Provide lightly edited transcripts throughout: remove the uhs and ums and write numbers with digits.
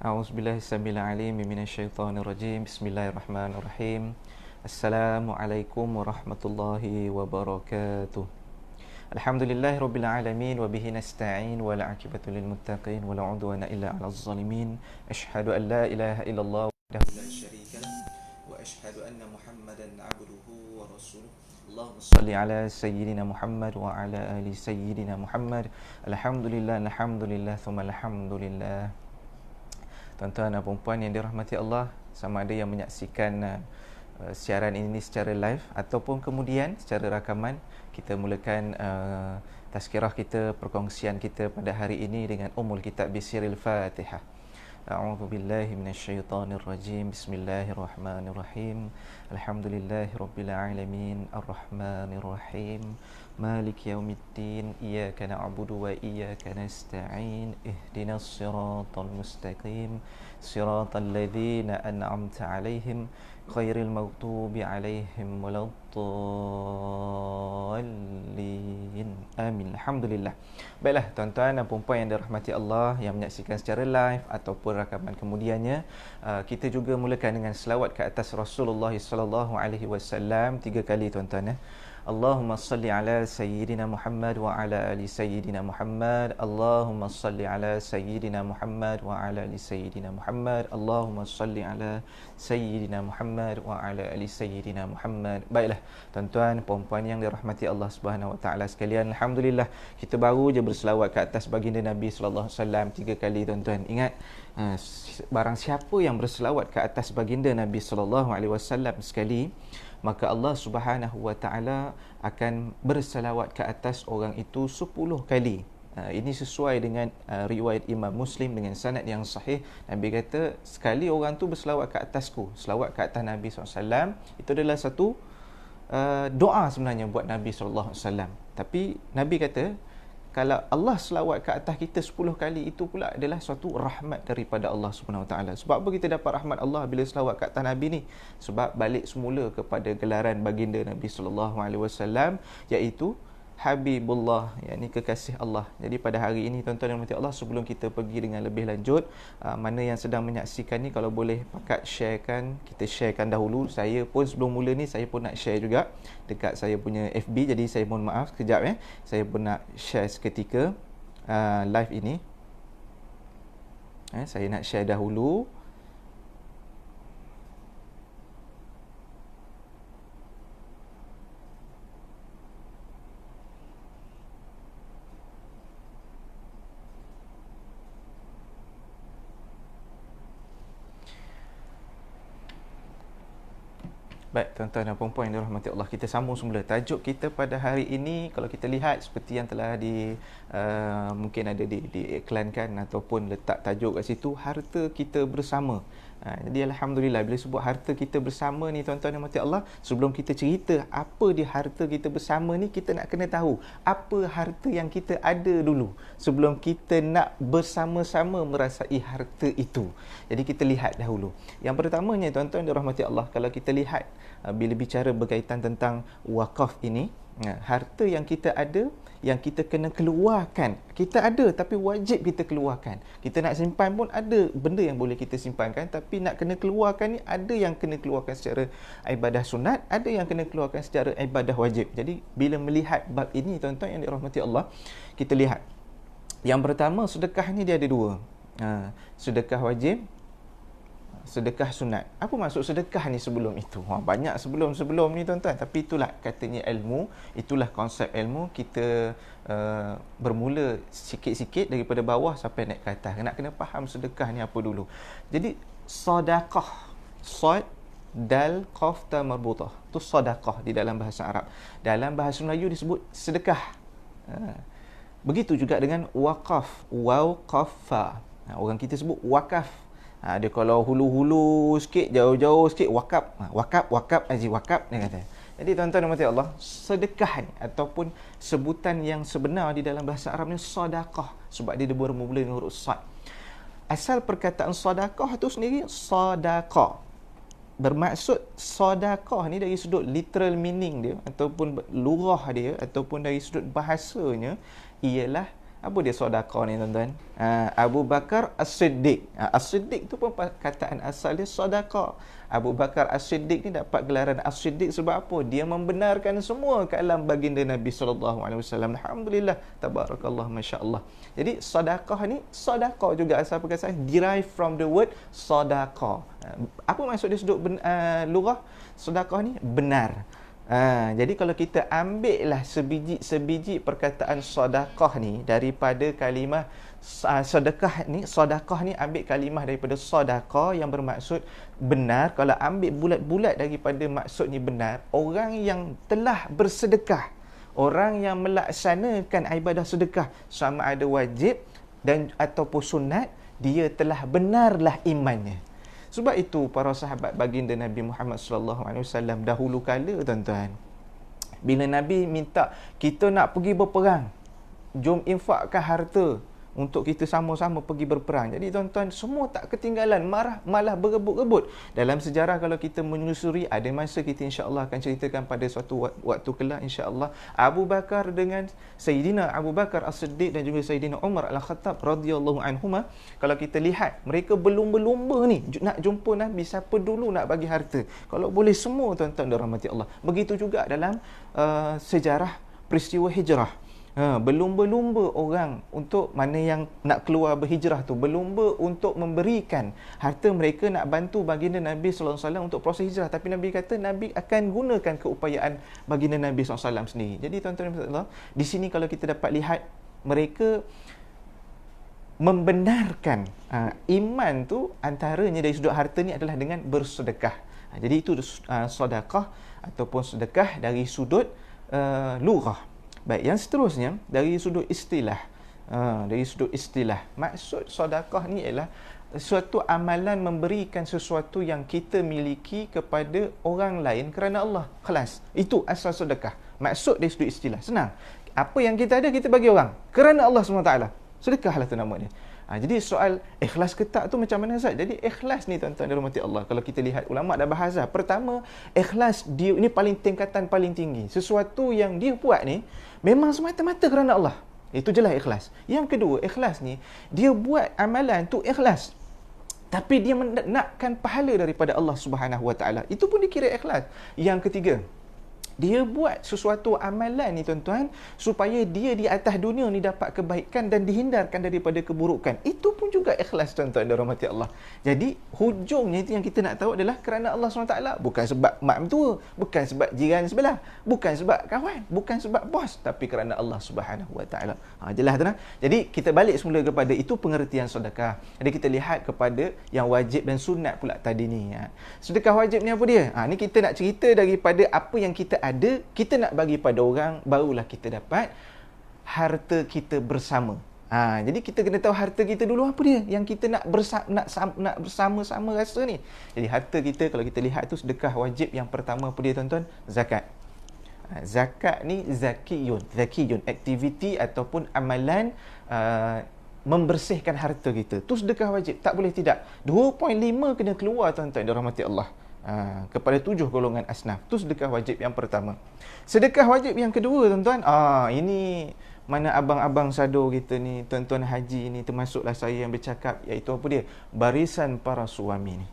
A'udzubillahi samil alim minasyaitonir rajim. Bismillahirrahmanirrahim. Assalamualaikum warahmatullahi wabarakatuh. Alhamdulillahirabbil alamin wa bihi nasta'in wa la 'aqibatu lil muttaqin wa la 'udwana illa 'alal zalimin. Asyhadu an la ilaha illallah wahdahu la syarika lah wa asyhadu anna Muhammadan 'abduhu wa rasuluh. Allahumma shalli ala sayyidina Muhammad wa ala ali sayyidina Muhammad. Alhamdulillah, alhamdulillah, thumma alhamdulillah. Tuan-tuan dan puan yang dirahmati Allah, sama ada yang menyaksikan siaran ini secara live ataupun kemudian secara rakaman, kita mulakan tazkirah kita, perkongsian kita pada hari ini dengan Ummul Kitab Bisiril Fatihah. A'udzu billahi minasyaitonir rajim. Bismillahirrahmanirrahim. Alhamdulillahirabbil alamin, arrahmanir rahim, maliki yaumiddin, iyyaka na'budu wa iyyaka nasta'in, ihdinas siratal mustaqim, siratal ladzina an'amta 'alaihim ghairil maghdubi 'alaihim waladdallin. Amin. Alhamdulillah. Baiklah tuan-tuan dan puan yang dirahmati Allah yang menyaksikan secara live ataupun rakaman kemudiannya, kita juga mulakan dengan selawat ke atas Rasulullah sallallahu alaihi wasallam 3 kali tuan-tuan ya. Allahumma salli ala sayyidina Muhammad wa ala ali sayyidina Muhammad. Allahumma salli ala sayyidina Muhammad wa ala ali sayyidina Muhammad. Allahumma salli ala sayyidina Muhammad wa ala ali sayyidina Muhammad. Baiklah tuan-tuan puan-puan yang dirahmati Allah Subhanahu wa taala sekalian, alhamdulillah kita baru je berselawat ke atas baginda Nabi sallallahu alaihi wasallam 3 kali tuan-tuan. Ingat, barang siapa yang berselawat ke atas baginda Nabi sallallahu alaihi wasallam sekali, maka Allah Subhanahu wa taala akan berselawat ke atas orang itu 10 kali. Ini sesuai dengan riwayat Imam Muslim dengan sanad yang sahih. Nabi kata, sekali orang tu berselawat ke atasku, selawat ke atas Nabi SAW, itu adalah satu doa sebenarnya buat Nabi SAW. Tapi Nabi kata, kalau Allah selawat ke atas kita 10 kali, itu pula adalah suatu rahmat daripada Allah Subhanahu Wa Taala. Sebab apa kita dapat rahmat Allah bila selawat ke atas Nabi ni? Sebab balik semula kepada gelaran baginda Nabi sallallahu alaihi wasallam, iaitu Habibullah, yakni kekasih Allah. Jadi pada hari ini tuan-tuan dan puan Allah, sebelum kita pergi dengan lebih lanjut, mana yang sedang menyaksikan ni, kalau boleh pakat sharekan, kita sharekan dahulu. Saya pun sebelum mula ni, saya pun nak share juga dekat saya punya FB. Jadi saya mohon maaf sekejap ya. Saya pun nak share seketika live ini. Saya nak share dahulu. Baik, tuan-tuan dan puan-puan yang dirahmati Allah, kita sambung semula. Tajuk kita pada hari ini, kalau kita lihat seperti yang telah mungkin ada diiklankan ataupun letak tajuk kat situ, harta kita bersama. Jadi alhamdulillah, bila sebut harta kita bersama ni tuan-tuan dan puan Allah, sebelum kita cerita apa dia harta kita bersama ni, kita nak kena tahu apa harta yang kita ada dulu sebelum kita nak bersama-sama merasai harta itu. Jadi kita lihat dahulu. Yang pertamanya tuan-tuan dan rahmati Allah, kalau kita lihat bila bicara berkaitan tentang wakaf ini, harta yang kita ada, yang kita kena keluarkan, kita ada tapi wajib kita keluarkan. Kita nak simpan pun ada benda yang boleh kita simpankan, tapi nak kena keluarkan ni, ada yang kena keluarkan secara ibadah sunat, ada yang kena keluarkan secara ibadah wajib. Jadi bila melihat bab ini tuan-tuan yang dirahmati Allah, kita lihat yang pertama, sedekah ni dia ada dua. Sedekah wajib, sedekah sunat. Apa maksud sedekah ni sebelum itu? Banyak sebelum ni tuan-tuan, tapi itulah katanya ilmu, itulah konsep ilmu. Kita bermula sikit-sikit daripada bawah sampai naik ke atas. Nak kena faham sedekah ni apa dulu. Jadi sedekah, sad dal qaf ta marbutah, tu sedekah di dalam bahasa Arab. Dalam bahasa Melayu disebut sedekah. Begitu juga dengan waqaf, waw qaf fa. Orang kita sebut wakaf. Dia kalau hulu-hulu sikit, jauh-jauh sikit, wakaf. Wakaf, Haji wakaf, dia kata. Jadi tuan-tuan dan puan Allah, sedekah ni ataupun sebutan yang sebenar di dalam bahasa Arab ni sedekah, sebab dia bermula dengan huruf sad. Asal perkataan sedekah tu sendiri sedekah, bermaksud sedekah ni dari sudut literal meaning dia ataupun lurah dia ataupun dari sudut bahasanya ialah Apa dia sedekah ni tuan-tuan? Abu Bakar As-Siddiq. As-Siddiq tu pun kataan asal dia sedekah. Abu Bakar As-Siddiq ni dapat gelaran As-Siddiq sebab apa? Dia membenarkan semua kalam baginda Nabi sallallahu alaihi wasallam. Alhamdulillah, tabarakallah, masya-Allah. Jadi sedekah ni, sedekah juga asal perkataan derive from the word sedekah. Apa maksud dia sudut lugah? Sedekah ni benar. Jadi kalau kita ambillah sebiji perkataan sedekah ni daripada kalimah sedekah ni ambil kalimah daripada sedekah yang bermaksud benar. Kalau ambil bulat-bulat daripada maksud ni benar, orang yang telah bersedekah, orang yang melaksanakan ibadah sedekah sama ada wajib dan ataupun sunat, dia telah benarlah imannya. Sebab itu para sahabat baginda Nabi Muhammad sallallahu alaihi wasallam dahulu kala tuan-tuan, bila Nabi minta kita nak pergi berperang, jom infakkan harta untuk kita sama-sama pergi berperang. Jadi tuan-tuan, semua tak ketinggalan, malah berebut-rebut. Dalam sejarah kalau kita menyusuri, ada masa kita insya-Allah akan ceritakan pada suatu waktu kelak insya-Allah, Abu Bakar dengan Sayyidina Abu Bakar As-Siddiq dan juga Sayyidina Umar Al-Khattab radhiyallahu anhuma, kalau kita lihat mereka berlumba-lumba ni nak jumpa Nabi, siapa dulu nak bagi harta. Kalau boleh semua tuan-tuan dirahmati Allah. Begitu juga dalam sejarah peristiwa hijrah. Berlumba-lumba orang untuk mana yang nak keluar berhijrah tu, berlumba untuk memberikan harta mereka nak bantu baginda Nabi sallallahu alaihi wasallam untuk proses hijrah. Tapi Nabi kata Nabi akan gunakan keupayaan baginda Nabi sallallahu alaihi wasallam sendiri. Jadi tuan-tuan, di sini kalau kita dapat lihat mereka membenarkan iman tu antaranya dari sudut harta ni adalah dengan bersedekah. Jadi itu sedekah ataupun sedekah dari sudut lughah. Baik, yang seterusnya dari sudut istilah. Maksud sedekah ni ialah suatu amalan memberikan sesuatu yang kita miliki kepada orang lain kerana Allah. Kelas. Itu asal sedekah. Maksud dari sudut istilah. Senang. Apa yang kita ada, kita bagi orang kerana Allah SWT. Sedekahlah tu nama dia. Jadi soal ikhlas ke tak tu macam mana Ustaz? Jadi ikhlas ni tuan-tuan dirahmati Allah, kalau kita lihat ulama dah bahas dah. Pertama, ikhlas dia ni tingkatan paling tinggi. Sesuatu yang dia buat ni memang semata-mata kerana Allah. Itu jelas ikhlas. Yang kedua, ikhlas ni dia buat amalan tu ikhlas, tapi dia nakkan pahala daripada Allah Subhanahu Wa Taala. Itu pun dikira ikhlas. Yang ketiga, dia buat sesuatu amalan ni tuan-tuan supaya dia di atas dunia ni dapat kebaikan dan dihindarkan daripada keburukan. Itu pun juga ikhlas tuan-tuan dan rahmati Allah. Jadi hujungnya itu yang kita nak tahu adalah kerana Allah SWT. Bukan sebab mak mentua, bukan sebab jiran sebelah, bukan sebab kawan, bukan sebab bos, tapi kerana Allah Subhanahu Wa Taala. Jelas tuan. Jadi kita balik semula kepada itu pengertian sedekah. Jadi kita lihat kepada yang wajib dan sunat pula tadi ni. Sedekah wajib ni apa dia? Ni kita nak cerita daripada apa yang kita ada, kita nak bagi pada orang, barulah kita dapat harta kita bersama. Jadi kita kena tahu harta kita dulu apa dia yang kita nak bersama-sama rasa ni. Jadi harta kita kalau kita lihat tu sedekah wajib yang pertama apa dia tuan-tuan? Zakat. Zakat ni zakiyun, aktiviti ataupun amalan membersihkan harta kita. Tu sedekah wajib, tak boleh tidak. 2.5 kena keluar tuan-tuan dirahmati Allah. Kepada 7 golongan asnaf. Itu sedekah wajib yang pertama. Sedekah wajib yang kedua tuan-tuan, ini mana abang-abang sado kita ni, tuan-tuan haji ni, termasuklah saya yang bercakap, iaitu apa dia? Barisan para suami ni.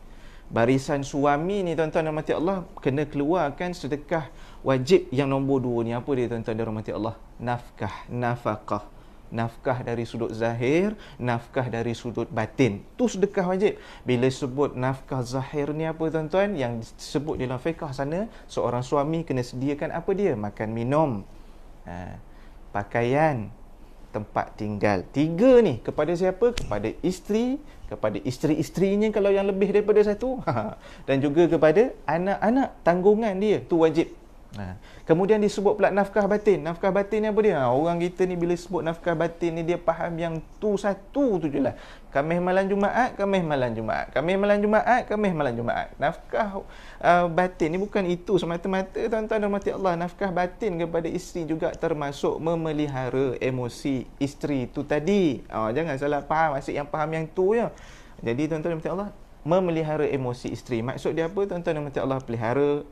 Barisan suami ni tuan-tuan rahmati Allah, kena keluarkan sedekah wajib yang nombor 2 ni. Apa dia tuan-tuan rahmati Allah? Nafkah, nafaqah. Nafkah dari sudut zahir, nafkah dari sudut batin. Tu sedekah wajib. Bila sebut nafkah zahir ni apa tuan-tuan? Yang disebut dalam fiqh sana, seorang suami kena sediakan apa dia? Makan, minum, pakaian, tempat tinggal. 3 ni kepada siapa? Kepada isteri, kepada isteri-isterinya kalau yang lebih daripada 1, dan juga kepada anak-anak, tanggungan dia. Tu wajib. Kemudian disebut pula nafkah batin. Nafkah batin ni apa dia? Orang kita ni bila sebut nafkah batin ni, dia faham yang tu satu tu je lah. Khamis malam Jumaat, Khamis malam Jumaat, Khamis malam Jumaat, Khamis malam Jumaat. Nafkah batin ni bukan itu semata-mata tuan-tuan dan rahmati Allah. Nafkah batin kepada isteri juga termasuk memelihara emosi isteri tu tadi. Jangan salah faham, asyik yang faham yang tu je. Jadi tuan-tuan dan rahmati Allah, memelihara emosi isteri. Maksud dia apa tuan-tuan dan rahmati Allah? Pelihara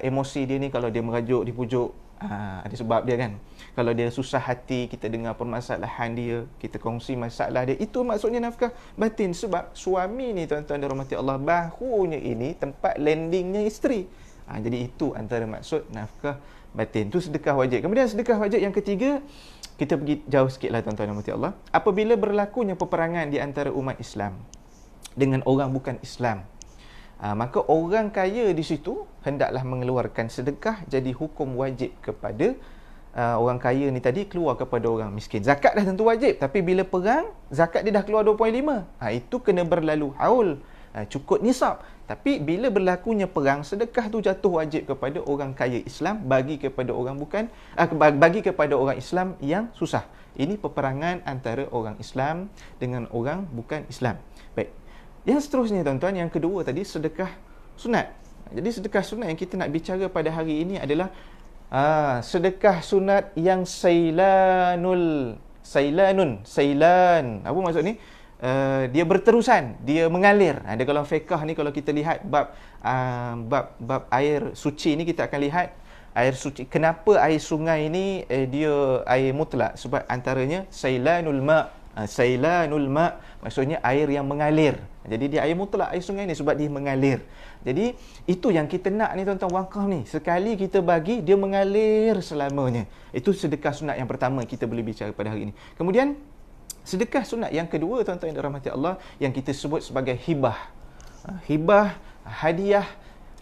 emosi dia ni. Kalau dia merajuk, dipujuk, Ada sebab dia kan. Kalau dia susah hati, kita dengar permasalahan dia, kita kongsi masalah dia, itu maksudnya nafkah batin. Sebab suami ni tuan-tuan dan rahmati Allah, bahunya ini tempat landingnya isteri. Jadi itu antara maksud nafkah batin. Itu sedekah wajib. Kemudian sedekah wajib yang ketiga, kita pergi jauh sikit lah tuan-tuan dan rahmati Allah. Apabila berlakunya peperangan di antara umat Islam dengan orang bukan Islam, maka orang kaya di situ hendaklah mengeluarkan sedekah, jadi hukum wajib kepada orang kaya ni tadi keluar kepada orang miskin. Zakat dah tentu wajib, tapi bila perang zakat dia dah keluar 2.5. Itu kena berlalu haul, cukup nisab. Tapi bila berlakunya perang, sedekah tu jatuh wajib kepada orang kaya Islam, bagi kepada orang bukan bagi kepada orang Islam yang susah. Ini peperangan antara orang Islam dengan orang bukan Islam. Baik. Yang seterusnya tuan-tuan, yang kedua tadi, sedekah sunat. Jadi sedekah sunat yang kita nak bicara pada hari ini adalah sedekah sunat yang sailan. Apa maksud ni? Dia berterusan, dia mengalir. Dia kalau fiqh ni, kalau kita lihat bab air suci ni, kita akan lihat air suci. Kenapa air sungai ni dia air mutlak? Sebab antaranya sailanul ma, maksudnya air yang mengalir. Jadi dia air mutlak, air sungai ni, sebab dia mengalir. Jadi itu yang kita nak ni tuan-tuan, wakaf ni sekali kita bagi, dia mengalir selamanya. Itu sedekah sunat yang pertama kita boleh bicara pada hari ini. Kemudian sedekah sunat yang kedua tuan-tuan yang dirahmati Allah, yang kita sebut sebagai hibah. Hibah, hadiah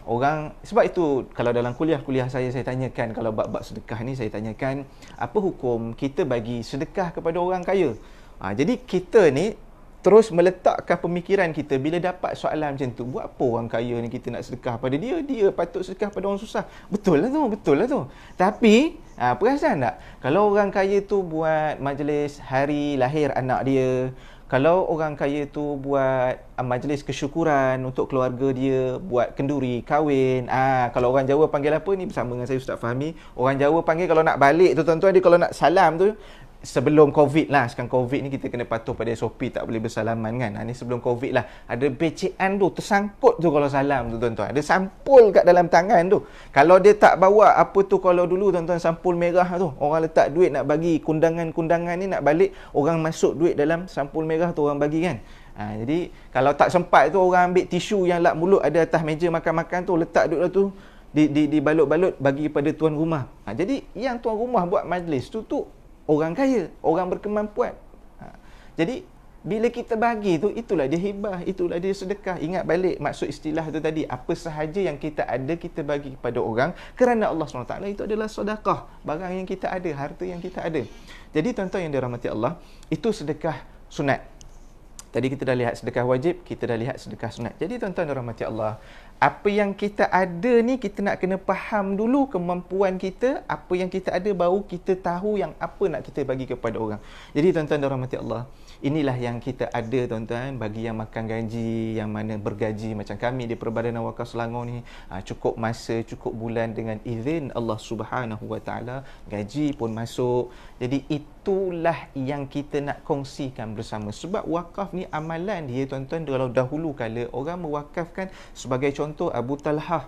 orang. Sebab itu kalau dalam kuliah-kuliah saya tanyakan, kalau bab-bab sedekah ni saya tanyakan, apa hukum kita bagi sedekah kepada orang kaya? Jadi kita ni terus meletakkan pemikiran kita, bila dapat soalan macam tu, buat apa orang kaya ni kita nak sedekah pada dia? Dia patut sedekah pada orang susah. Betul lah tu. Tapi perasan tak, kalau orang kaya tu buat majlis hari lahir anak dia, kalau orang kaya tu buat majlis kesyukuran untuk keluarga dia, buat kenduri, kahwin. Kalau orang Jawa panggil apa ni, bersama dengan saya Ustaz Fahmi, orang Jawa panggil, kalau nak balik tu tuan-tuan, dia kalau nak salam tu, sebelum Covid lah. Sekarang Covid ni kita kena patuh pada SOP, tak boleh bersalaman kan. Ni sebelum Covid lah. Ada becean tu, tersangkut tu kalau salam tu tuan-tuan. Ada sampul kat dalam tangan tu. Kalau dia tak bawa apa tu, kalau dulu tuan-tuan sampul merah tu, orang letak duit nak bagi kundangan-kundangan ni, nak balik, orang masuk duit dalam sampul merah tu, orang bagi kan. Jadi kalau tak sempat tu, orang ambil tisu yang lap mulut ada atas meja makan-makan tu, letak duit lah tu, dibalut-balut bagi kepada tuan rumah. Jadi yang tuan rumah buat majlis tu orang kaya, orang berkemampuan. Jadi bila kita bagi tu, itulah dia hibah, itulah dia sedekah. Ingat balik maksud istilah tu tadi, apa sahaja yang kita ada kita bagi kepada orang kerana Allah SWT, itu adalah sedekah. Barang yang kita ada, harta yang kita ada. Jadi tuan-tuan yang dirahmati Allah, itu sedekah sunat. Tadi kita dah lihat sedekah wajib, kita dah lihat sedekah sunat. Jadi tuan-tuan dan rahmati Allah, apa yang kita ada ni, kita nak kena faham dulu kemampuan kita. Apa yang kita ada, baru kita tahu yang apa nak kita bagi kepada orang. Jadi tuan-tuan dan rahmati Allah, inilah yang kita ada tuan-tuan. Bagi yang makan gaji, yang mana bergaji macam kami di Perbadanan Wakaf Selangor ni, cukup masa, cukup bulan dengan izin Allah Subhanahu Wa Taala, gaji pun masuk. Jadi itulah yang kita nak kongsikan bersama. Sebab wakaf ni amalan dia tuan-tuan, kalau dahulu kala orang mewakafkan, sebagai contoh Abu Talhah,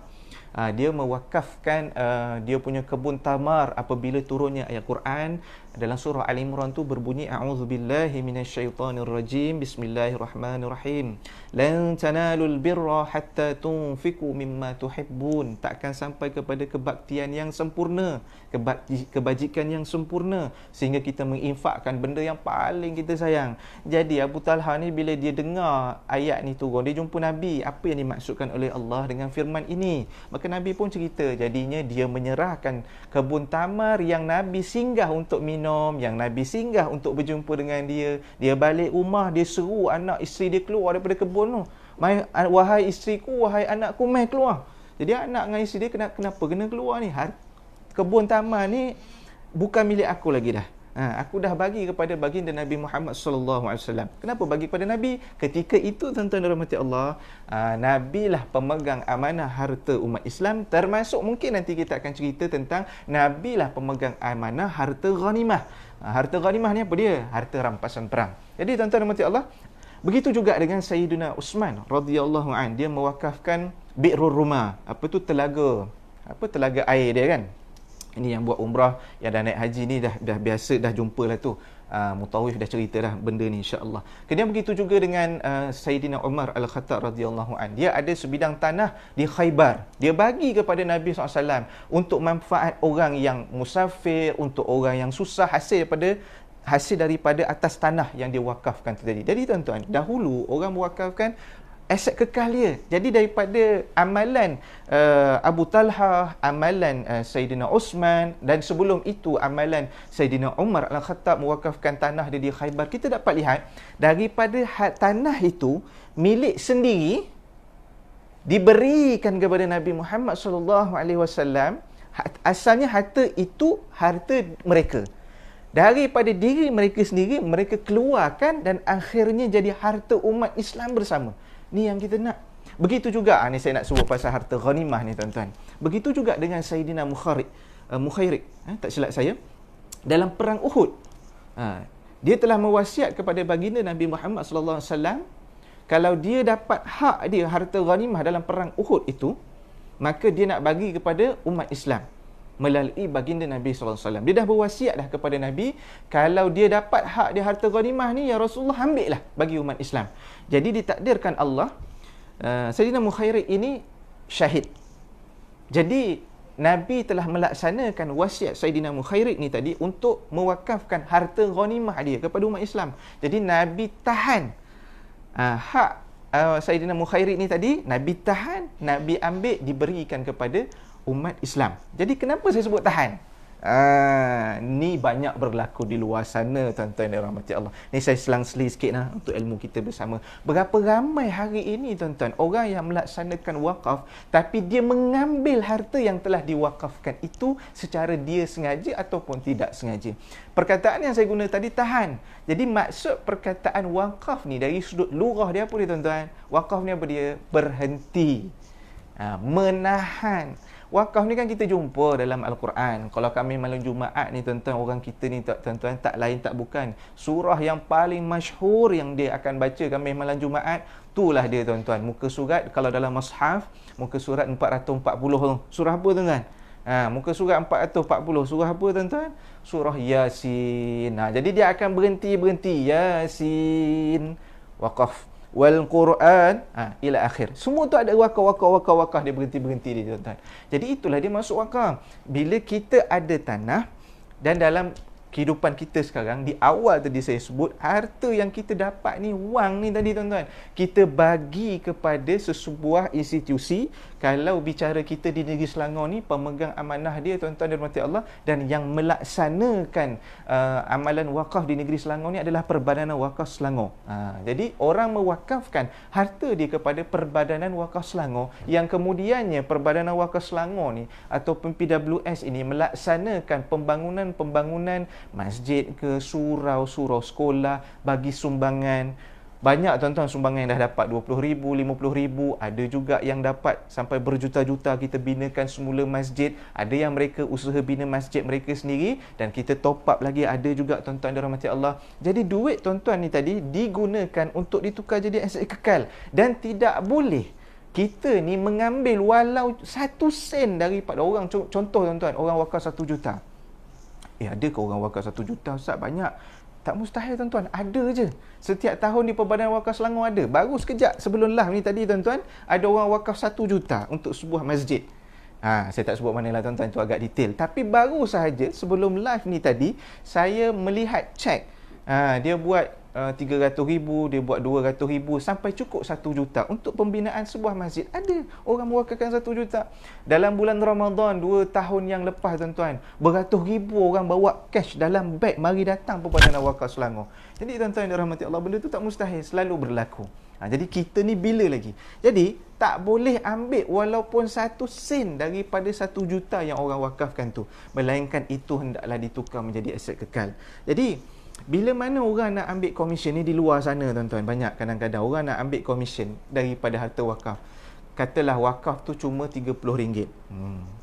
dia mewakafkan dia punya kebun tamar apabila turunnya ayat Quran dalam surah Al-Imran tu berbunyi, a'udzubillahi minasyaitonirrajim, bismillahirrahmanirrahim, lan tanalul birra hatta tunfiqu mimma tuhibbun. Takkan sampai kepada kebaktian yang sempurna, kebajikan yang sempurna, sehingga kita menginfakkan benda yang paling kita sayang. Jadi Abu Talha ni bila dia dengar ayat ni turun, dia jumpa Nabi, apa yang dimaksudkan oleh Allah dengan firman ini. Maka Nabi pun cerita, jadinya dia menyerahkan kebun tamar yang Nabi singgah untuk minum, yang Nabi singgah untuk berjumpa dengan dia. Dia balik rumah, dia seru anak isteri dia keluar daripada kebun tu. Wahai isteriku, wahai anakku, mai keluar. Jadi anak dengan isteri dia kenapa kena keluar ni? Kebun tamar ni bukan milik aku lagi dah. Aku dah bagi kepada baginda Nabi Muhammad sallallahu alaihi wasallam. Kenapa bagi kepada Nabi? Ketika itu tuan-tuan dan rahmati Allah, Nabi lah pemegang amanah harta umat Islam, termasuk mungkin nanti kita akan cerita tentang Nabi lah pemegang amanah harta ghanimah. Harta ghanimah ni apa dia? Harta rampasan perang. Jadi tuan-tuan dan rahmati Allah, begitu juga dengan Sayyidina Uthman radhiyallahu an, dia mewakafkan Bi'rur Rumah. Apa tu? Telaga air dia kan. Ini yang buat umrah, yang dah naik haji ni dah biasa, dah jumpa lah tu. Mutawif dah cerita dah benda ni, insya-Allah. Kemudian begitu juga dengan Sayyidina Umar Al-Khattab radhiyallahu an. Dia ada sebidang tanah di Khaybar. Dia bagi kepada Nabi SAW untuk manfaat orang yang musafir, untuk orang yang susah, hasil daripada atas tanah yang dia wakafkan tadi. Jadi tuan-tuan, dahulu orang mewakafkan aset kekal dia. Jadi daripada amalan Abu Talha, amalan Sayyidina Osman, dan sebelum itu amalan Sayyidina Umar Al-Khattab mewakafkan tanah dia di Khaybar, kita dapat lihat daripada tanah itu milik sendiri diberikan kepada Nabi Muhammad sallallahu alaihi wasallam. Asalnya harta itu harta mereka. Daripada diri mereka sendiri, mereka keluarkan dan akhirnya jadi harta umat Islam bersama. Ni yang kita nak. Begitu juga, ni saya nak sebut pasal harta ghanimah ni tuan-tuan. Begitu juga dengan Sayyidina Mukhairik, tak silap saya, dalam perang Uhud. Dia telah mewasiat kepada baginda Nabi Muhammad sallallahu alaihi wasallam, kalau dia dapat hak dia harta ghanimah dalam perang Uhud itu, maka dia nak bagi kepada umat Islam melalui baginda Nabi sallallahu alaihi wasallam. Dia dah berwasiat dah kepada Nabi, kalau dia dapat hak dia harta ghanimah ni, ya Rasulullah, ambil lah bagi umat Islam. Jadi ditakdirkan Allah, Sayyidina Mukhairik ini syahid. Jadi Nabi telah melaksanakan wasiat Sayyidina Mukhairik ni tadi untuk mewakafkan harta ghanimah dia kepada umat Islam. Jadi Nabi tahan hak Sayyidina Mukhairik ni tadi, Nabi tahan, Nabi ambil, diberikan kepada umat Islam. Jadi kenapa saya sebut tahan? Ni banyak berlaku di luar sana, tuan-tuan dan rahmati Allah. Ni saya selang-seli sikit lah untuk ilmu kita bersama. Berapa ramai hari ini, tuan-tuan, orang yang melaksanakan wakaf, tapi dia mengambil harta yang telah diwakafkan itu secara dia sengaja ataupun tidak sengaja. Perkataan yang saya guna tadi, tahan. Jadi maksud perkataan wakaf ni dari sudut lugah dia apa dia, tuan-tuan? Wakaf ni apa dia? Berhenti. Menahan. Wakaf ni kan kita jumpa dalam Al-Quran. Kalau kami malam Jumaat ni, tuan-tuan, orang kita ni, tuan-tuan, tak lain tak bukan, surah yang paling masyhur yang dia akan baca kami malam Jumaat, itulah dia, tuan-tuan. Muka surat, kalau dalam mushaf, muka surat 440 tu. Surah apa, tuan-tuan? Muka surat 440. Surah apa, tuan-tuan? Surah Yasin. Jadi dia akan berhenti. Yasin. Waqaf. Wal Quran, ila akhir. Semua tu ada wakaf dia berhenti dia, tuan-tuan. Jadi itulah dia masuk wakaf. Bila kita ada tanah, dan dalam kehidupan kita sekarang, di awal tadi saya sebut, harta yang kita dapat ni, wang ni tadi, tuan-tuan, kita bagi kepada sesebuah institusi. Kalau bicara kita di negeri Selangor ni, pemegang amanah dia, tuan-tuan dan rahmati Allah, dan yang melaksanakan amalan wakaf di negeri Selangor ni adalah Perbadanan Wakaf Selangor. Jadi orang mewakafkan harta dia kepada Perbadanan Wakaf Selangor, yang kemudiannya Perbadanan Wakaf Selangor ni ataupun PWS ini melaksanakan pembangunan masjid ke, surau sekolah, bagi sumbangan. Banyak, tuan-tuan, sumbangan yang dah dapat 20,000, 50,000. Ada juga yang dapat sampai berjuta-juta. Kita binakan semula masjid. Ada yang mereka usaha bina masjid mereka sendiri, dan kita top up lagi. Ada juga, tuan-tuan dan rahmati Allah. Jadi duit, tuan-tuan, ni tadi digunakan untuk ditukar jadi aset kekal. Dan tidak boleh kita ni mengambil walau 1 sen daripada orang. Contoh, tuan-tuan, orang wakaf 1 juta. Ada ke orang wakaf 1 juta, Ustaz? Banyak. Tak mustahil, tuan-tuan. Ada je. Setiap tahun di Perbadanan Wakaf Selangor ada. Baru sekejap sebelum live ni tadi, tuan-tuan, ada orang wakaf 1 juta untuk sebuah masjid. Saya tak sebut mana lah, tuan-tuan, itu agak detail. Tapi baru sahaja sebelum live ni tadi, saya melihat cek. Dia buat 300,000, dia buat 200,000, sampai cukup 1 juta untuk pembinaan sebuah masjid. Ada orang mewakafkan 1 juta. Dalam bulan Ramadan 2 tahun yang lepas, tuan-tuan, beratus ribu orang bawa cash dalam beg, mari datang Perbadanan Wakaf Selangor. Jadi, tuan-tuan yang dirahmati Allah, benda tu tak mustahil, selalu berlaku. Jadi kita ni bila lagi? Jadi tak boleh ambil walaupun 1 sen daripada 1 juta yang orang wakafkan tu, melainkan itu hendaklah ditukar menjadi aset kekal. Jadi bila mana orang nak ambil komisen ni di luar sana, tuan-tuan, banyak kadang-kadang orang nak ambil komisen daripada harta wakaf. katalah wakaf tu cuma RM30.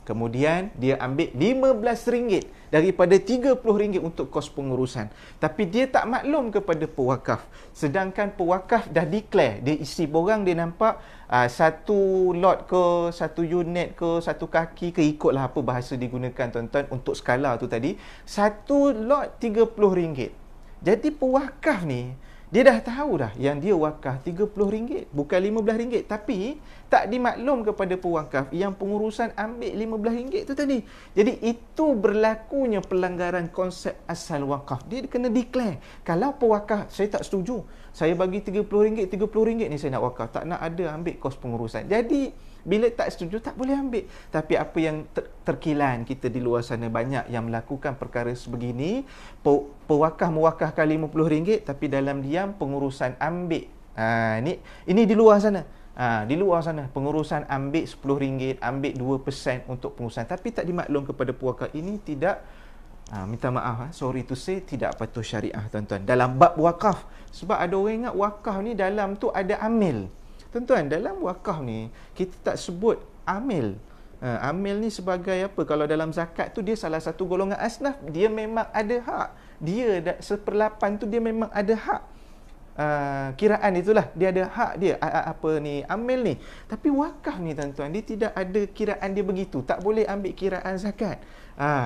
Kemudian dia ambil RM15 daripada RM30 untuk kos pengurusan. Tapi dia tak maklum kepada pewakaf. Sedangkan pewakaf dah declare, dia isi borang, dia nampak satu lot ke, satu unit ke, satu kaki ke, ikutlah apa bahasa digunakan tuan-tuan untuk skala tu tadi. Satu lot RM30. Jadi pewakaf ni, dia dah tahu dah yang dia wakaf RM30, bukan RM15. Tapi tak dimaklum kepada pewakaf yang pengurusan ambil RM15 tu tadi. Jadi itu berlakunya pelanggaran konsep asal wakaf. Dia kena declare. Kalau pewakaf, saya tak setuju, saya bagi RM30 ni saya nak wakaf, tak nak ada ambil kos pengurusan. Jadi bila tak setuju, tak boleh ambil. Tapi apa yang terkilan kita di luar sana, banyak yang melakukan perkara sebegini. Pewakaf mewakafkan RM50, tapi dalam diam pengurusan ambil. Ini di luar sana. Di luar sana pengurusan ambil RM10, ambil 2% untuk pengurusan, tapi tak dimaklum kepada pewakaf. Ini tidak, minta maaf, sorry to say, tidak patuh syariah tuan-tuan dalam bab wakaf. Sebab ada orang ingat wakaf ni dalam tu ada amil. Tuan-tuan, dalam wakaf ni kita tak sebut amil. Amil ni sebagai apa? Kalau dalam zakat tu dia salah satu golongan asnaf, dia memang ada hak. Dia 1/8 tu dia memang ada hak. Kiraan itulah, dia ada hak dia, amil ni. Tapi wakaf ni tuan-tuan, dia tidak ada kiraan dia begitu, tak boleh ambil kiraan zakat.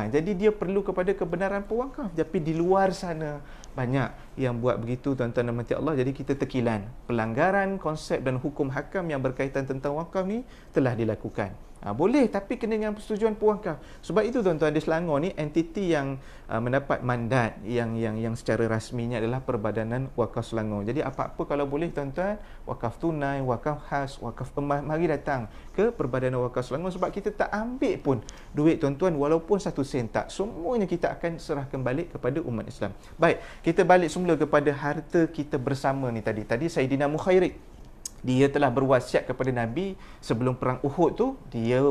Jadi dia perlu kepada kebenaran pewakaf. Tapi di luar sana banyak yang buat begitu tuan-tuan dan mati Allah. Jadi kita terkilan, pelanggaran konsep dan hukum hakam yang berkaitan tentang wakaf ni telah dilakukan. Boleh, tapi kena dengan persetujuan pewakaf. Sebab itu tuan-tuan, di Selangor ni entiti yang mendapat mandat yang secara rasminya adalah Perbadanan Wakaf Selangor. Jadi apa-apa kalau boleh tuan-tuan, wakaf tunai, wakaf khas, wakaf emas, mari datang ke Perbadanan Wakaf Selangor. Sebab kita tak ambil pun duit tuan-tuan, walaupun 1 sen tak. Semuanya kita akan serahkan balik kepada umat Islam. Baik, kita balik semula kepada harta kita bersama ni tadi. Tadi Saidina Mukhairik, dia telah berwasiat kepada Nabi sebelum perang Uhud tu, dia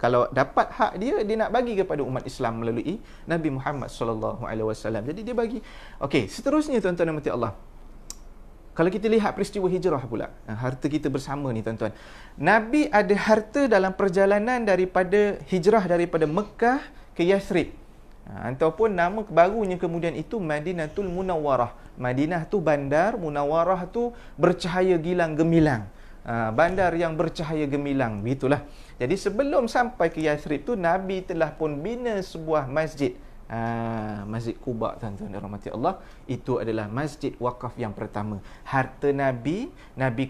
kalau dapat hak dia nak bagi kepada umat Islam melalui Nabi Muhammad sallallahu alaihi wasallam. Jadi dia bagi. Okey, seterusnya tuan-tuan dan mati Allah, kalau kita lihat peristiwa hijrah pula, harta kita bersama ni tuan-tuan, Nabi ada harta dalam perjalanan daripada hijrah daripada Mekah ke Yathrib. Ataupun nama barunya kemudian itu Madinatul Munawwarah. Madinah tu bandar, Munawwarah tu bercahaya gilang gemilang. Bandar yang bercahaya gemilang, begitulah. Jadi sebelum sampai ke Yathrib tu, Nabi telah pun bina sebuah masjid. Masjid Quba tuan-tuan dan rahmati Allah, itu adalah masjid wakaf yang pertama. Harta Nabi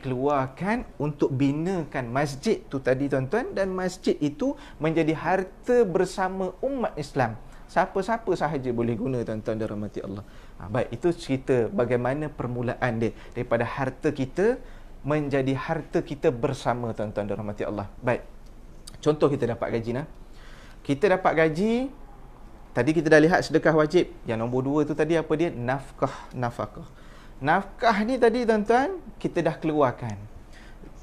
keluarkan untuk binakan masjid tu tadi tuan-tuan, dan masjid itu menjadi harta bersama umat Islam. Siapa-siapa sahaja boleh guna tuan-tuan dan rahmati Allah. Baik, itu cerita bagaimana permulaan dia daripada harta kita menjadi harta kita bersama tuan-tuan dan rahmati Allah. Baik, contoh kita dapat gaji kita dapat gaji. Tadi kita dah lihat sedekah wajib. Yang nombor 2 tu tadi apa dia? Nafkah. Nafkah ni tadi tuan-tuan, kita dah keluarkan.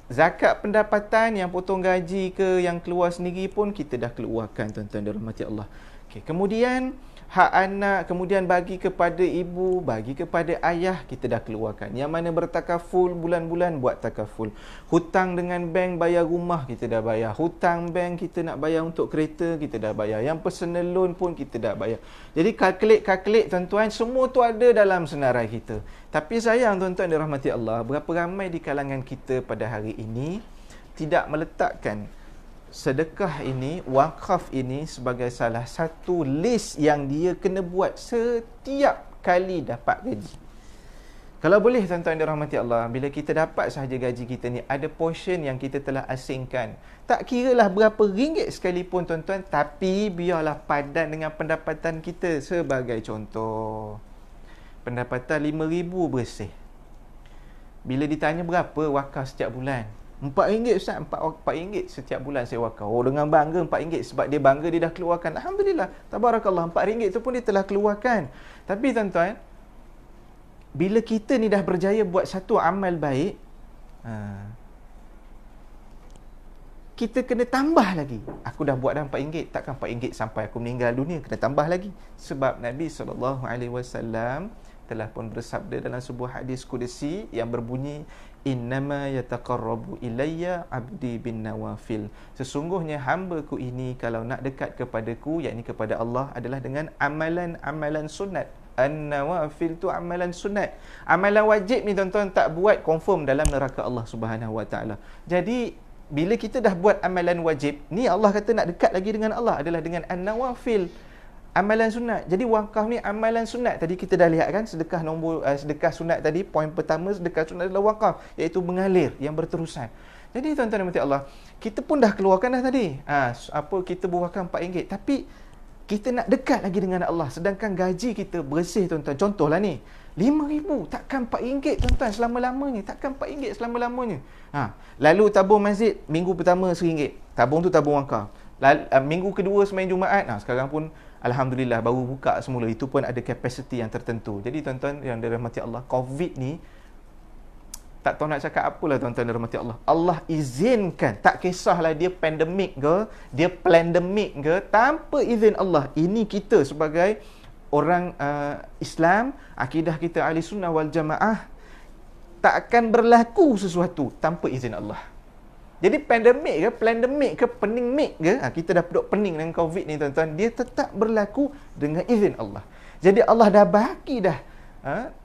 Zakat pendapatan yang potong gaji ke, yang keluar sendiri pun kita dah keluarkan tuan-tuan dan rahmati Allah. Kemudian hak anak, kemudian bagi kepada ibu, bagi kepada ayah, kita dah keluarkan. Yang mana bertakaful, bulan-bulan buat takaful. Hutang dengan bank, bayar rumah, kita dah bayar. Hutang bank kita nak bayar untuk kereta, kita dah bayar. Yang personal loan pun kita dah bayar. Jadi kalkulit tuan-tuan, semua tu ada dalam senarai kita. Tapi sayang tuan-tuan dirahmati Allah, berapa ramai di kalangan kita pada hari ini tidak meletakkan sedekah ini, wakaf ini sebagai salah satu list yang dia kena buat setiap kali dapat gaji. Kalau boleh tuan-tuan dirahmati Allah, bila kita dapat sahaja gaji kita ni, ada portion yang kita telah asingkan. Tak kiralah berapa ringgit sekalipun tuan-tuan, tapi biarlah padan dengan pendapatan kita. Sebagai contoh, pendapatan RM5,000 bersih. Bila ditanya berapa wakaf setiap bulan, RM4 Ustaz, RM4 setiap bulan saya wakaf. Oh, dengan bangga RM4 sebab dia bangga dia dah keluarkan. Alhamdulillah, tabarakallah, RM4 tu pun dia telah keluarkan. Tapi tuan-tuan, bila kita ni dah berjaya buat satu amal baik, kita kena tambah lagi. Aku dah buat dah RM4, takkan RM4 sampai aku meninggal dunia, kena tambah lagi. Sebab Nabi SAW telah pun bersabda dalam sebuah hadis kudusi yang berbunyi, innama yataqarrabu ilayya abdi bin nawafil. Sesungguhnya hamba-Ku ini kalau nak dekat kepadaku, yakni kepada Allah, adalah dengan amalan-amalan sunat. An-nawafil tu amalan sunat. Amalan wajib ni tuan-tuan tak buat, confirm dalam neraka Allah Subhanahu Wa Taala. Jadi bila kita dah buat amalan wajib, ni Allah kata nak dekat lagi dengan Allah adalah dengan an-nawafil, amalan sunat. Jadi wakaf ni amalan sunat. Tadi kita dah lihat kan, sedekah sunat tadi, poin pertama sedekah sunat adalah wakaf, iaitu mengalir yang berterusan. Jadi tuan-tuan dan puan Allah, kita pun dah keluarkan dah tadi. Kita buahkan RM4, tapi kita nak dekat lagi dengan Allah, sedangkan gaji kita bersih tuan-tuan. Contohlah ni, RM5,000, takkan RM4 tuan-tuan selama-lamanya, takkan RM4 selama-lamanya. Lalu tabung masjid minggu pertama RM1, tabung tu tabung wakaf. Minggu kedua semain Jumaat, sekarang pun alhamdulillah baru buka semula, itu pun ada kapasiti yang tertentu. Jadi tuan-tuan yang dirahmati Allah, COVID ni tak tahu nak cakap apalah tuan-tuan dirahmati Allah. Allah izinkan, tak kisahlah dia pandemik ke, dia plandemik ke, tanpa izin Allah. Ini kita sebagai orang Islam, akidah kita ahli sunnah wal jamaah, tak akan berlaku sesuatu tanpa izin Allah. Jadi pandemik ke, plandemik ke, peningmik ke, kita dah duduk pening dengan COVID ni tuan-tuan, dia tetap berlaku dengan izin Allah. Jadi Allah dah bagi dah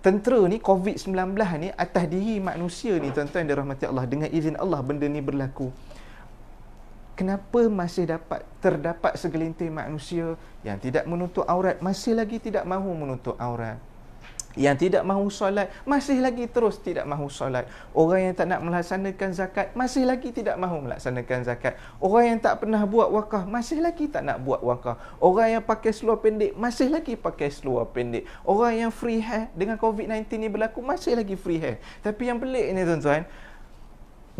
tentera ni, COVID-19 ni atas diri manusia ni tuan-tuan yang dirahmati Allah, dengan izin Allah benda ni berlaku. Kenapa masih terdapat segelintir manusia yang tidak menutup aurat, masih lagi tidak mahu menutup aurat? Yang tidak mahu solat, masih lagi terus tidak mahu solat. Orang yang tak nak melaksanakan zakat, masih lagi tidak mahu melaksanakan zakat. Orang yang tak pernah buat wakaf, masih lagi tak nak buat wakaf. Orang yang pakai seluar pendek, masih lagi pakai seluar pendek. Orang yang free hair dengan COVID-19 ni berlaku, masih lagi free hair. Tapi yang pelik ni tuan-tuan,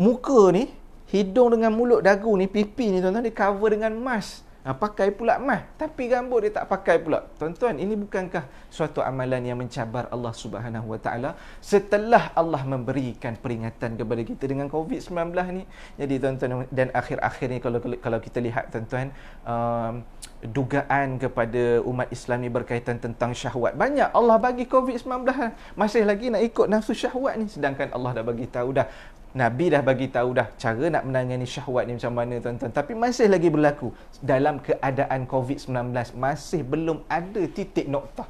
muka ni, hidung dengan mulut, dagu ni, pipi ni tuan-tuan, dia cover dengan mask. Pakai pula mask, tapi rambut dia tak pakai pula. Tuan-tuan, ini bukankah suatu amalan yang mencabar Allah Subhanahu Wa Taala setelah Allah memberikan peringatan kepada kita dengan COVID-19 ni? Jadi tuan-tuan, dan akhir-akhir ni kalau kita lihat tuan-tuan, dugaan kepada umat Islam ni berkaitan tentang syahwat. Banyak Allah bagi COVID-19, masih lagi nak ikut nafsu syahwat ni, sedangkan Allah dah bagi tahu dah, Nabi dah bagi tahu dah cara nak menangani syahwat ni macam mana tuan-tuan, tapi masih lagi berlaku. Dalam keadaan COVID-19 masih belum ada titik noktah.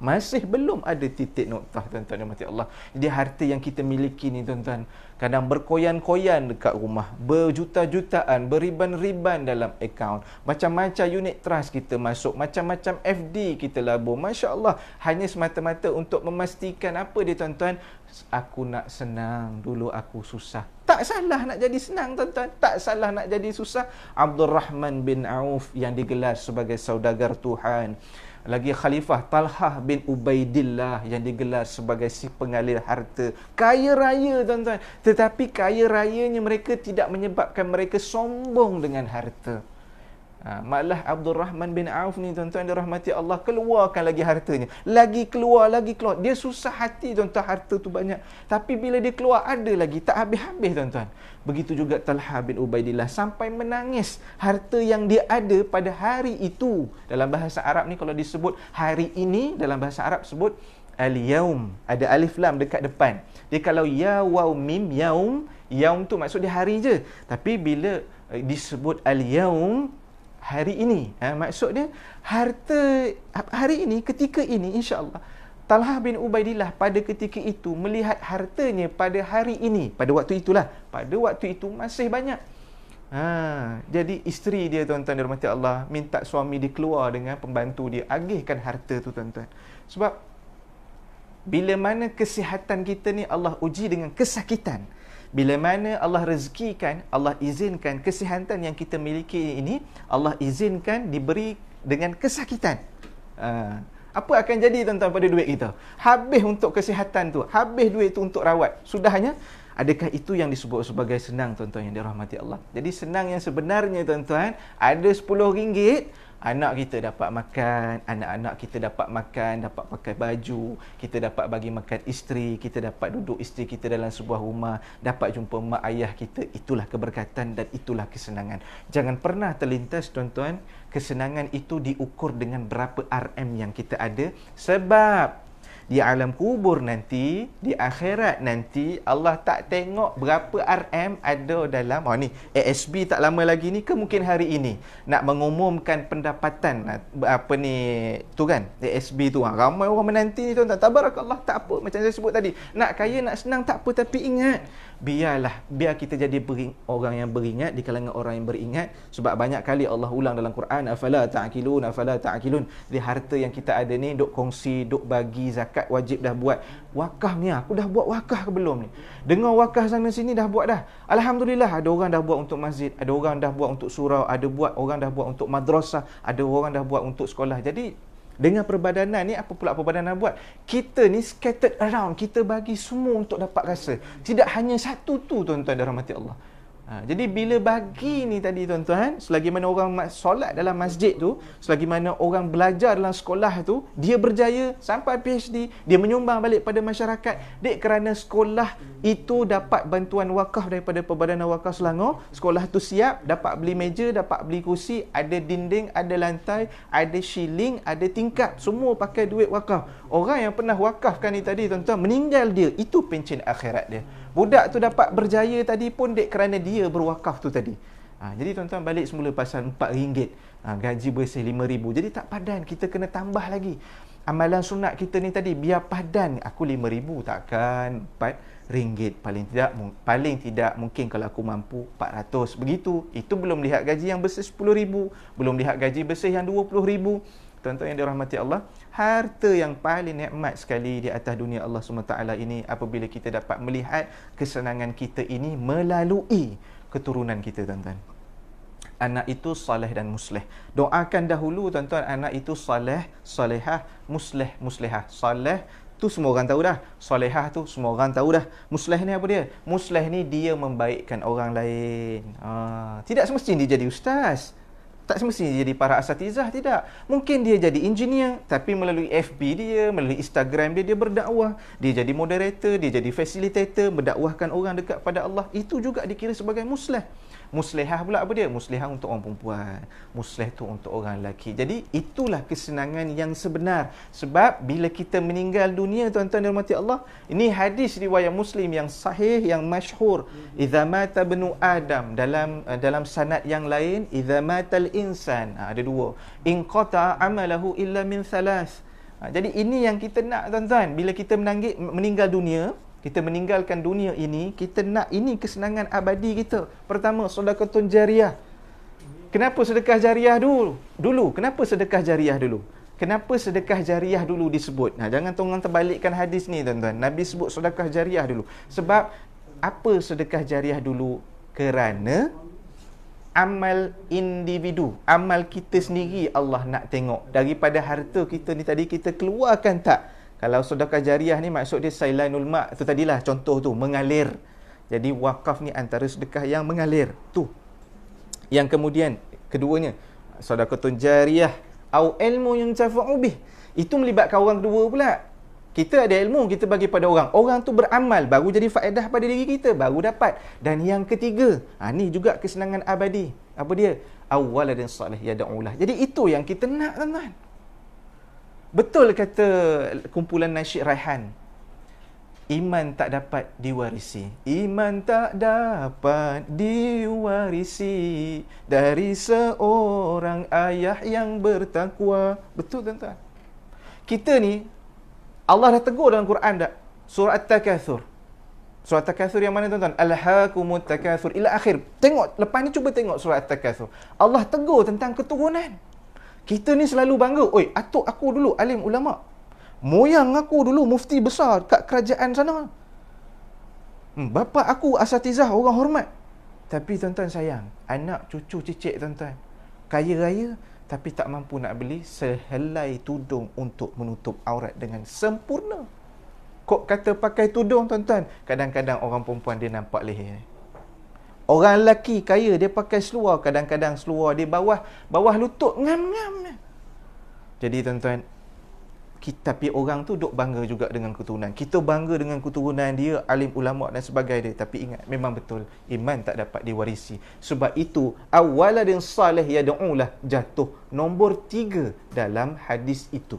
Masih belum ada titik noktah tuan-tuan dan mati Allah. Jadi harta yang kita miliki ni tuan-tuan, kadang berkoyan-koyan dekat rumah, berjuta-jutaan, beriban-riban dalam akaun, macam-macam unit trust kita masuk, macam-macam FD kita labur. Masya Allah, hanya semata-mata untuk memastikan apa dia tuan-tuan? Aku nak senang, dulu aku susah. Tak salah nak jadi senang tuan-tuan, tak salah nak jadi susah. Abdul Rahman bin Auf yang digelar sebagai saudagar Tuhan, lagi Khalifah Talhah bin Ubaidillah yang digelar sebagai si pengalir harta, kaya raya tuan-tuan, tetapi kaya rayanya mereka tidak menyebabkan mereka sombong dengan harta. Malah Abdul Rahman bin Auf ni tuan-tuan dirahmati Allah, keluarkan lagi hartanya, lagi keluar. Dia susah hati tuan-tuan, harta tu banyak, tapi bila dia keluar ada lagi, tak habis-habis tuan-tuan. Begitu juga Talha bin Ubaidillah, sampai menangis harta yang dia ada pada hari itu. Dalam bahasa Arab ni kalau disebut hari ini, dalam bahasa Arab sebut al-yaum, ada alif lam dekat depan. Dia kalau ya waw mim yaum, yaum tu maksud dia hari je, tapi bila disebut al-yaum, hari ini, maksud dia harta hari ini, ketika ini, insya-Allah. Talhah bin Ubaidillah pada ketika itu melihat hartanya pada hari ini, pada waktu itulah, pada waktu itu masih banyak. Jadi isteri dia tuan-tuan dirahmati Allah minta suami dia keluar dengan pembantu dia, agihkan harta tu tuan-tuan. Sebab bila mana kesihatan kita ni Allah uji dengan kesakitan. Bila mana Allah rezekikan, Allah izinkan kesihatan yang kita miliki ini, Allah izinkan diberi dengan kesakitan. Apa akan jadi tuan-tuan pada duit kita? Habis untuk kesihatan tu, habis duit tu untuk rawat. Sudahnya, adakah itu yang disebut sebagai senang tuan-tuan yang dirahmati Allah? Jadi senang yang sebenarnya tuan-tuan, ada RM10, anak kita dapat makan, anak-anak kita dapat makan, dapat pakai baju, kita dapat bagi makan isteri, kita dapat duduk isteri kita dalam sebuah rumah, dapat jumpa mak ayah kita. Itulah keberkatan dan itulah kesenangan. Jangan pernah terlintas tuan-tuan, kesenangan itu diukur dengan berapa RM yang kita ada. Sebab Di alam kubur nanti, di akhirat nanti, Allah tak tengok berapa RM ada dalam, ni ASB tak lama lagi ni ke mungkin hari ini nak mengumumkan pendapatan apa ni tu kan, ASB tu. Ramai orang menanti ni tuan-tuan. Tabarakallah, tak apa macam saya sebut tadi. Nak kaya nak senang tak apa, tapi ingat, biar kita jadi orang yang beringat di kalangan orang yang beringat. Sebab banyak kali Allah ulang dalam Quran, afala ta'qilun, afala ta'qilun. Jadi harta yang kita ada ni duk kongsi, duk bagi zakat wajib dah buat. Wakaf ni aku dah buat wakaf ke belum ni? Dengar wakaf sana sini dah buat dah. Alhamdulillah, ada orang dah buat untuk masjid, ada orang dah buat untuk surau, orang dah buat untuk madrasah, ada orang dah buat untuk sekolah. Jadi dengan perbadanan ni, apa pula perbadanan buat? Kita ni scattered around, kita bagi semua untuk dapat rasa. Tidak hanya satu tu tuan-tuan dan rahmati Allah. Jadi bila bagi ni tadi tuan-tuan, selagi mana orang solat dalam masjid tu, selagi mana orang belajar dalam sekolah tu, dia berjaya sampai PhD, dia menyumbang balik pada masyarakat. Dek, kerana sekolah itu dapat bantuan wakaf daripada Perbadanan Wakaf Selangor, sekolah tu siap, dapat beli meja, dapat beli kursi, ada dinding, ada lantai, ada shilling, ada tingkap, semua pakai duit wakaf. Orang yang pernah wakafkan ni tadi tuan-tuan, meninggal dia, itu pencen akhirat dia. Budak tu dapat berjaya tadi pun dek kerana dia berwakaf tu tadi. Jadi tuan-tuan, balik semula pasal RM4, gaji bersih RM5,000. Jadi tak padan, kita kena tambah lagi. Amalan sunat kita ni tadi, biar padan. Aku RM5,000 takkan RM4. Paling tidak mungkin kalau aku mampu RM400. Begitu. Itu belum lihat gaji yang bersih RM10,000. Belum lihat gaji bersih yang RM20,000. Tuan-tuan yang dirahmati Allah, harta yang paling nikmat sekali di atas dunia Allah SWT ini apabila kita dapat melihat kesenangan kita ini melalui keturunan kita tuan-tuan. Anak itu saleh dan musleh. Doakan dahulu tuan-tuan, anak itu saleh, salehah, musleh, muslehah. Saleh tu semua orang tahu dah. Salehah tu semua orang tahu dah. Musleh ni apa dia? Musleh ni dia membaikkan orang lain. Tidak semestinya dia jadi ustaz. Tak semestinya jadi para asatizah, tidak. Mungkin dia jadi engineer, tapi melalui FB dia, melalui Instagram dia, dia berdakwah. Dia jadi moderator, dia jadi facilitator, berdakwahkan orang dekat pada Allah. Itu juga dikira sebagai musleh. Muslehah pula apa dia? Muslehah untuk orang perempuan. Musleh tu untuk orang lelaki. Jadi itulah kesenangan yang sebenar. Sebab bila kita meninggal dunia tuan-tuan dan rahmati Allah, ini hadis riwayat Muslim yang sahih, yang masyhur. Idza mata ibnu Adam, dalam sanad yang lain, idza matal insan, ada dua. In qata amalahu illa min thalath. Jadi ini yang kita nak tuan-tuan. Bila kita meninggal dunia, kita meninggalkan dunia ini, kita nak ini kesenangan abadi kita. Pertama, sedekah jariah. Kenapa sedekah jariah dulu? Kenapa sedekah jariah dulu? Kenapa sedekah jariah dulu disebut? Jangan tolong terbalikkan hadis ni tuan-tuan. Nabi sebut sedekah jariah dulu. Sebab apa sedekah jariah dulu? Kerana amal individu, amal kita sendiri Allah nak tengok. Daripada harta kita ni tadi, kita keluarkan tak? Kalau sedekah jariah ni maksud dia sailanul ma', tu tadilah contoh tu, mengalir. Jadi wakaf ni antara sedekah yang mengalir tu. Yang kemudian keduanya, sedekah jariah au ilmu yang tafa'u bih. Itu melibatkan orang kedua pula. Kita ada ilmu, kita bagi pada orang. Orang tu beramal, baru jadi faedah pada diri kita, baru dapat. Dan yang ketiga, ni juga kesenangan abadi. Apa dia? Awwaladin salih yad'ulah. Jadi itu yang kita nak tuan-tuan. Betul kata kumpulan nasyid Raihan, iman tak dapat diwarisi. Iman tak dapat diwarisi dari seorang ayah yang bertakwa. Betul tuan-tuan. Kita ni, Allah dah tegur dalam Quran dah. Surah At-Takatsur. Surah At-Takatsur yang mana tuan-tuan? Alhaakumut takatsur ila akhir. Tengok, lepas ni cuba tengok surah At-Takatsur. Allah tegur tentang keturunan. Kita ni selalu bangga, oi, atuk aku dulu alim ulama. Moyang aku dulu mufti besar kat kerajaan sana. Bapa aku asatizah, orang hormat. Tapi tuan-tuan sayang, anak cucu cicit tuan-tuan, kaya raya tapi tak mampu nak beli sehelai tudung untuk menutup aurat dengan sempurna. Kok kata pakai tudung tuan-tuan, kadang-kadang orang perempuan dia nampak leher. Orang lelaki kaya dia pakai seluar, kadang-kadang seluar dia bawah lutut ngam-ngam. Jadi tuan-tuan, tapi orang tu duk bangga juga dengan keturunan. Kita bangga dengan keturunan dia, alim ulama dan sebagainya. Tapi ingat, memang betul, iman tak dapat diwarisi. Sebab itu awwaladin salih yad'ulah jatuh nombor 3 dalam hadis itu.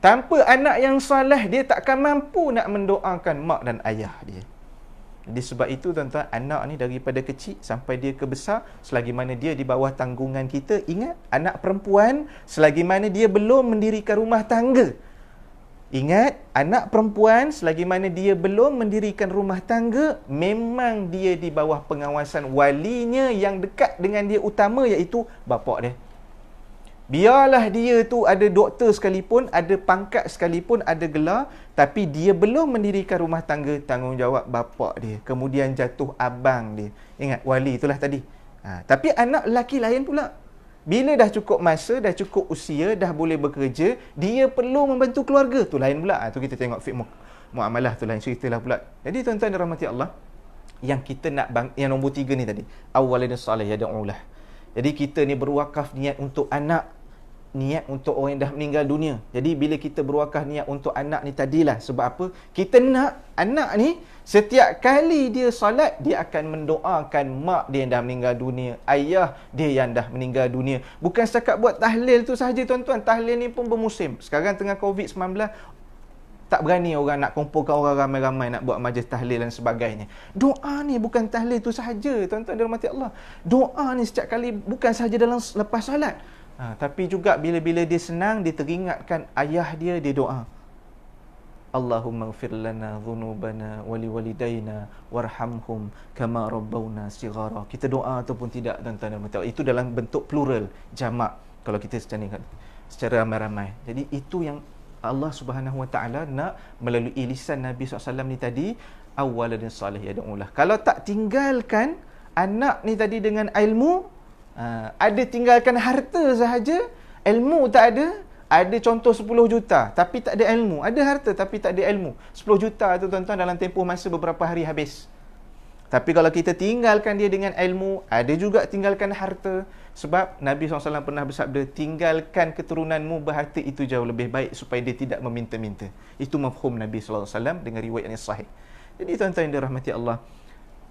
Tanpa anak yang soleh, dia takkan mampu nak mendoakan mak dan ayah dia. Jadi sebab itu tuan-tuan, anak ni daripada kecil sampai dia ke besar, selagi mana dia di bawah tanggungan kita, ingat, anak perempuan selagi mana dia belum mendirikan rumah tangga. Ingat, anak perempuan selagi mana dia belum mendirikan rumah tangga, memang dia di bawah pengawasan walinya yang dekat dengan dia utama, iaitu bapa dia. Biarlah dia tu ada doktor sekalipun, ada pangkat sekalipun, ada gelar, tapi dia belum mendirikan rumah tangga, tanggungjawab bapa dia. Kemudian jatuh abang dia. Ingat, wali itulah tadi. Tapi anak lelaki lain pula. Bila dah cukup masa, dah cukup usia, dah boleh bekerja, dia perlu membantu keluarga. Tu lain pula. Tu kita tengok fiqh muamalah, tu lain cerita lah pula. Jadi tuan-tuan dirahmati Allah, yang kita nak yang nombor 3 ni tadi, awwalan salih yad'ulah. Jadi kita ni berwakaf niat untuk anak, niat untuk orang yang dah meninggal dunia. Jadi bila kita berwakaf niat untuk anak ni tadilah, sebab apa? Kita nak anak ni setiap kali dia solat, dia akan mendoakan mak dia yang dah meninggal dunia, ayah dia yang dah meninggal dunia. Bukan setakat buat tahlil tu sahaja tuan-tuan. Tahlil ni pun bermusim. Sekarang tengah COVID-19, tak berani orang nak kumpulkan orang ramai-ramai nak buat majlis tahlil dan sebagainya. Doa ni bukan tahlil tu sahaja, tuan-tuan dirahmati Allah. Doa ni setiap kali bukan sahaja dalam lepas solat. Tapi juga bila-bila dia senang, dia teringatkan ayah dia, dia doa. Allahumma ighfir lana dhunubana wa liwalidayna warhamhum kama rabbawna shighara. Kita doa ataupun tidak, tuan-tuan. Itu dalam bentuk plural, jamak. Kalau kita secara ramai-ramai. Jadi itu yang Allah Subhanahu Wa Taala nak melalui lisan Nabi SAW ni tadi, awwalan salih yad'ulah. Kalau tak tinggalkan anak ni tadi dengan ilmu, ada tinggalkan harta sahaja, ilmu tak ada contoh 10 juta tapi tak ada ilmu, ada harta tapi tak ada ilmu. 10 juta tu tuan-tuan dalam tempoh masa beberapa hari habis. Tapi kalau kita tinggalkan dia dengan ilmu, ada juga tinggalkan harta. Sebab Nabi SAW pernah bersabda, tinggalkan keturunanmu berharta itu jauh lebih baik, supaya dia tidak meminta-minta. Itu mafhum Nabi SAW dengan riwayat yang sahih. Jadi tuan-tuan yang dirahmati Allah,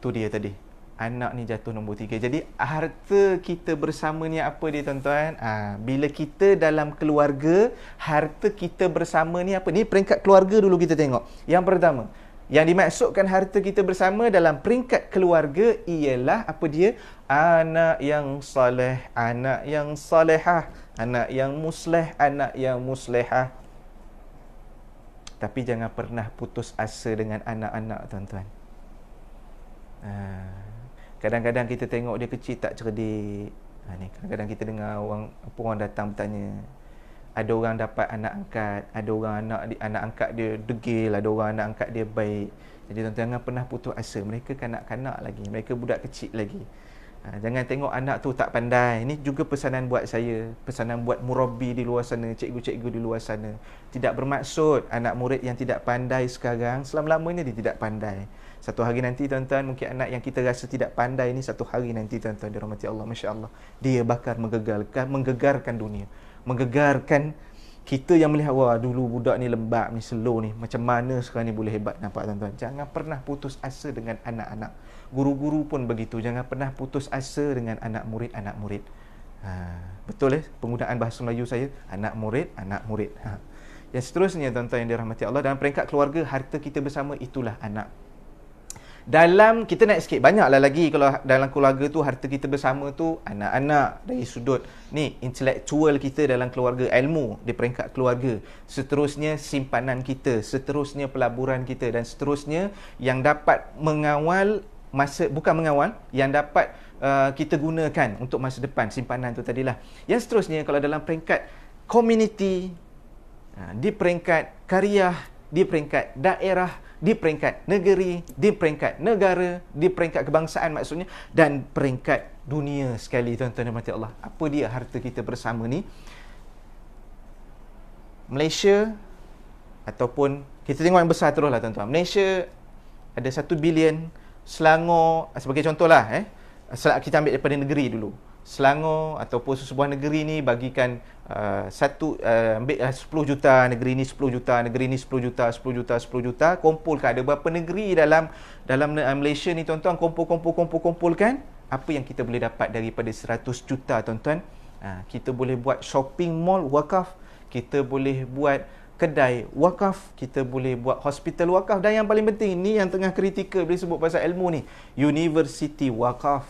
tu dia tadi, anak ni jatuh nombor 3. Jadi harta kita bersama ni apa dia tuan-tuan? Bila kita dalam keluarga, harta kita bersama ni apa? Ni peringkat keluarga dulu kita tengok. Yang pertama, yang dimaksudkan harta kita bersama dalam peringkat keluarga ialah apa dia? Anak yang soleh, anak yang solehah, anak yang musleh, anak yang muslehah. Tapi jangan pernah putus asa dengan anak-anak, tuan-tuan. Kadang-kadang kita tengok dia kecil tak cerdik. Ni kadang-kadang kita dengar orang datang bertanya. Ada orang dapat anak angkat, ada orang anak angkat dia degil, ada orang anak angkat dia baik. Jadi tuan-tuan jangan pernah putus asa. Mereka kanak-kanak lagi, mereka budak kecil lagi. Jangan tengok anak tu tak pandai. Ini juga pesanan buat saya, pesanan buat murabbi di luar sana, cikgu-cikgu di luar sana. Tidak bermaksud anak murid yang tidak pandai sekarang selama-lamanya dia tidak pandai. Satu hari nanti tuan-tuan, mungkin anak yang kita rasa tidak pandai ni, satu hari nanti tuan-tuan dirahmati Allah, masya-Allah, dia bakal menggegarkan dunia, menggegarkan kita yang melihat, wah dulu budak ni lembab ni, slow ni, macam mana sekarang ni boleh hebat. Nampak tuan-tuan? Jangan pernah putus asa dengan anak-anak. Guru-guru pun begitu, jangan pernah putus asa dengan anak murid. Betul penggunaan bahasa Melayu saya, anak murid. Yang seterusnya tuan-tuan yang dirahmati Allah, dalam peringkat keluarga, harta kita bersama itulah anak. Dalam, kita naik sikit, banyaklah lagi kalau dalam keluarga tu, harta kita bersama tu anak-anak dari sudut ni, intelektual kita dalam keluarga, ilmu di peringkat keluarga, seterusnya simpanan kita, seterusnya pelaburan kita, dan seterusnya yang dapat mengawal yang dapat kita gunakan untuk masa depan, simpanan tu tadilah. Yang seterusnya kalau dalam peringkat community, di peringkat karya, di peringkat daerah, di peringkat negeri, di peringkat negara, di peringkat kebangsaan maksudnya, dan peringkat dunia sekali, tuan-tuan dan puan Allah. Apa dia harta kita bersama ni? Malaysia, ataupun kita tengok yang besar teruslah tuan-tuan. Malaysia ada 1 bilion, Selangor sebagai contohlah, kita ambil daripada negeri dulu. Selangor ataupun sebuah negeri ni bagikan ambil 10 juta, negeri ni 10 juta, negeri ni 10 juta, 10 juta, 10 juta, kumpulkan. Ada berapa negeri dalam Malaysia ni tuan-tuan, kumpulkan. Apa yang kita boleh dapat daripada 100 juta tuan-tuan? Kita boleh buat shopping mall wakaf, kita boleh buat kedai wakaf, kita boleh buat hospital wakaf, dan yang paling penting ni yang tengah kritikal bila sebut pasal ilmu ni, university wakaf,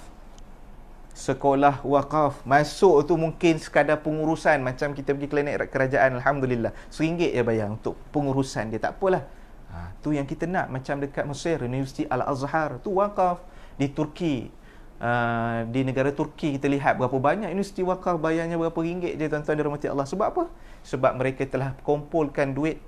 sekolah wakaf. Masuk tu mungkin sekadar pengurusan, macam kita pergi klinik kerajaan, Alhamdulillah RM1 je bayar untuk pengurusan dia, tak apalah. Tu yang kita nak. Macam dekat Mesir, Universiti Al-Azhar tu wakaf. Di Turki, di negara Turki, kita lihat berapa banyak universiti wakaf, bayarnya berapa ringgit je, tuan-tuan dirahmati Allah. Sebab apa? Sebab mereka telah kumpulkan duit,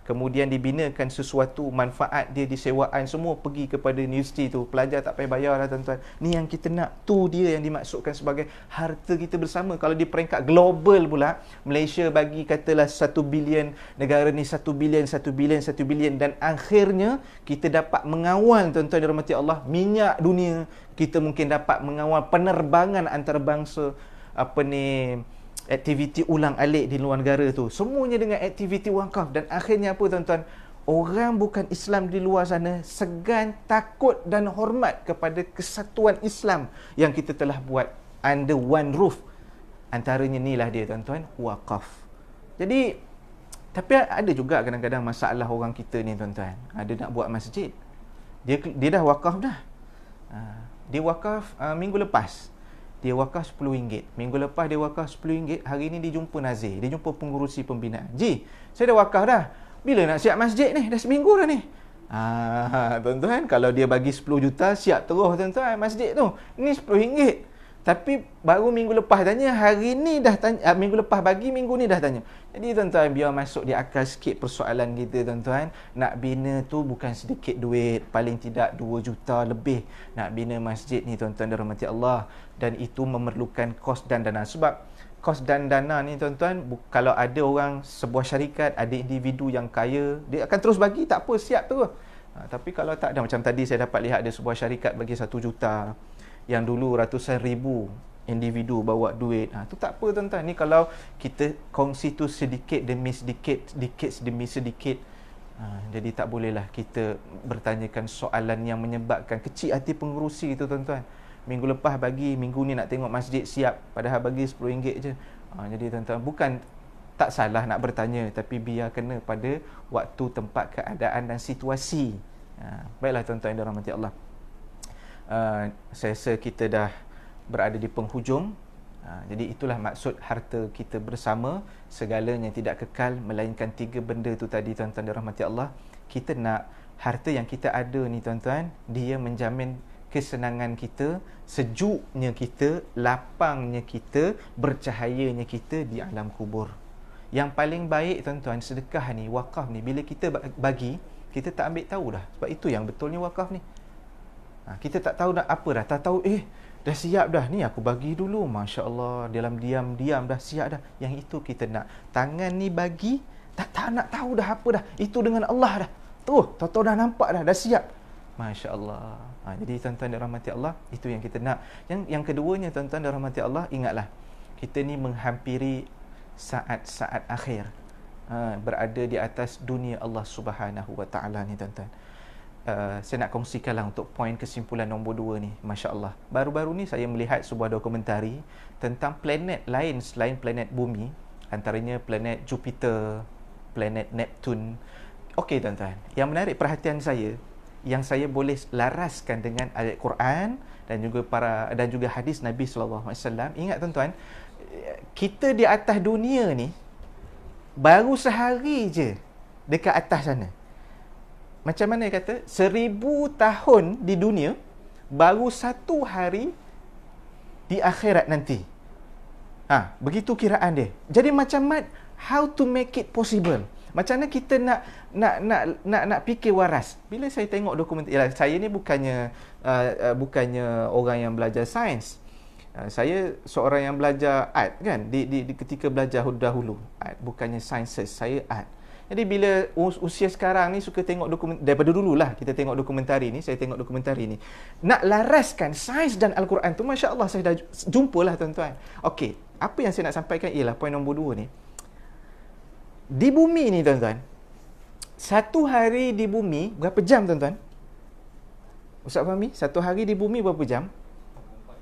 kemudian dibinakan sesuatu, manfaat dia disewaan, semua pergi kepada universiti tu. Pelajar tak payah bayar lah, tuan-tuan. Ni yang kita nak. Tu dia yang dimaksudkan sebagai harta kita bersama. Kalau di peringkat global pula, Malaysia bagi katalah 1 bilion, negara ni 1 bilion, 1 bilion, 1 bilion, dan akhirnya kita dapat mengawal, tuan-tuan dirahmati Allah, minyak dunia. Kita mungkin dapat mengawal penerbangan antarabangsa, aktiviti ulang alik di luar negara tu, semuanya dengan aktiviti wakaf. Dan akhirnya apa, tuan-tuan? Orang bukan Islam di luar sana segan, takut dan hormat kepada kesatuan Islam yang kita telah buat under one roof. Antaranya inilah dia, tuan-tuan, wakaf. Jadi, tapi ada juga kadang-kadang masalah orang kita ni, tuan-tuan. Ada nak buat masjid, dia dah wakaf dah. Dia wakaf minggu lepas, dia wakaf RM10. Minggu lepas dia wakaf RM10. Hari ni dia jumpa Nazir, dia jumpa pengurusi pembinaan. Ji, saya dah wakaf dah. Bila nak siap masjid ni? Dah seminggu dah ni. Tuan-tuan, kalau dia bagi 10 juta, siap terus, tuan-tuan, masjid tu. Ni RM10. Tapi baru minggu lepas tanya, hari ni dah tanya, minggu lepas bagi, minggu ni dah tanya. Jadi tuan-tuan, biar masuk di akal sikit persoalan kita, tuan-tuan. Nak bina tu bukan sedikit duit, paling tidak 2 juta lebih. Nak bina masjid ni, tuan-tuan dirahmati Allah. Dan itu memerlukan kos dan dana. Sebab kos dan dana ni, tuan-tuan, kalau ada orang, sebuah syarikat, ada individu yang kaya, dia akan terus bagi, tak apa, siap terus. Tapi kalau tak ada, macam tadi saya dapat lihat ada sebuah syarikat bagi 1 juta, yang dulu ratusan ribu individu bawa duit. Tu tak apa, tuan-tuan. Ni kalau kita kongsi tu sedikit demi sedikit, sedikit demi sedikit, jadi tak bolehlah kita bertanyakan soalan yang menyebabkan kecil hati pengurusi itu, tuan-tuan. Minggu lepas bagi, minggu ni nak tengok masjid siap, padahal bagi RM10 je. Jadi tuan-tuan, bukan tak salah nak bertanya, tapi biar kena pada waktu, tempat, keadaan dan situasi. Baiklah, tuan-tuan yang dirahmati Allah. Saya rasa kita dah berada di penghujung. Jadi itulah maksud harta kita bersama. Segalanya tidak kekal, melainkan 3 benda tu tadi, tuan-tuan dirahmati Allah. Kita nak harta yang kita ada ni, tuan-tuan, dia menjamin kesenangan kita, sejuknya kita, lapangnya kita, bercahayanya kita di alam kubur. Yang paling baik, tuan-tuan, sedekah ni, wakaf ni, bila kita bagi, kita tak ambil tahu dah. Sebab itu yang betulnya wakaf ni. Kita tak tahu nak apa dah, tak tahu dah siap dah, ni aku bagi dulu, Masya Allah, dalam diam-diam dah siap dah. Yang itu kita nak. Tangan ni bagi, tak nak tahu dah apa dah, itu dengan Allah dah. Tahu dah nampak dah siap, Masya Allah. Jadi tuan-tuan dirahmati Allah, itu yang kita nak. Yang keduanya, tuan-tuan dirahmati Allah, ingatlah, kita ni menghampiri saat-saat akhir, berada di atas dunia Allah Subhanahu Wa Taala ni, tuan-tuan. Saya nak kongsikanlah untuk poin kesimpulan nombor 2 ni. Masya Allah, baru-baru ni saya melihat sebuah dokumentari tentang planet lain selain planet bumi, antaranya planet Jupiter, planet Neptune. Okey, tuan-tuan, yang menarik perhatian saya, yang saya boleh laraskan dengan ayat Quran dan juga hadis Nabi SAW. Ingat, tuan-tuan, kita di atas dunia ni baru sehari je dekat atas sana. Macam mana kata? 1000 tahun di dunia, baru 1 hari di akhirat nanti. Begitu kiraan dia. Jadi macam mana, how to make it possible? Macam mana kita nak fikir waras? Bila saya tengok dokumentari, saya ni bukannya orang yang belajar sains. Saya seorang yang belajar art, kan, di ketika belajar dahulu art, bukannya sciences, saya art. Jadi bila usia sekarang ni suka tengok dokumentari, daripada dululah kita tengok dokumentari ni, saya tengok dokumentari ni, nak laraskan sains dan Al-Quran tu, Masya Allah, saya dah jumpalah, tuan-tuan. Okey, apa yang saya nak sampaikan ialah poin nombor 2 ni. Di bumi ni, tuan-tuan, 1 hari di bumi berapa jam, tuan-tuan? Ustaz Fahmi, 1 hari di bumi berapa jam?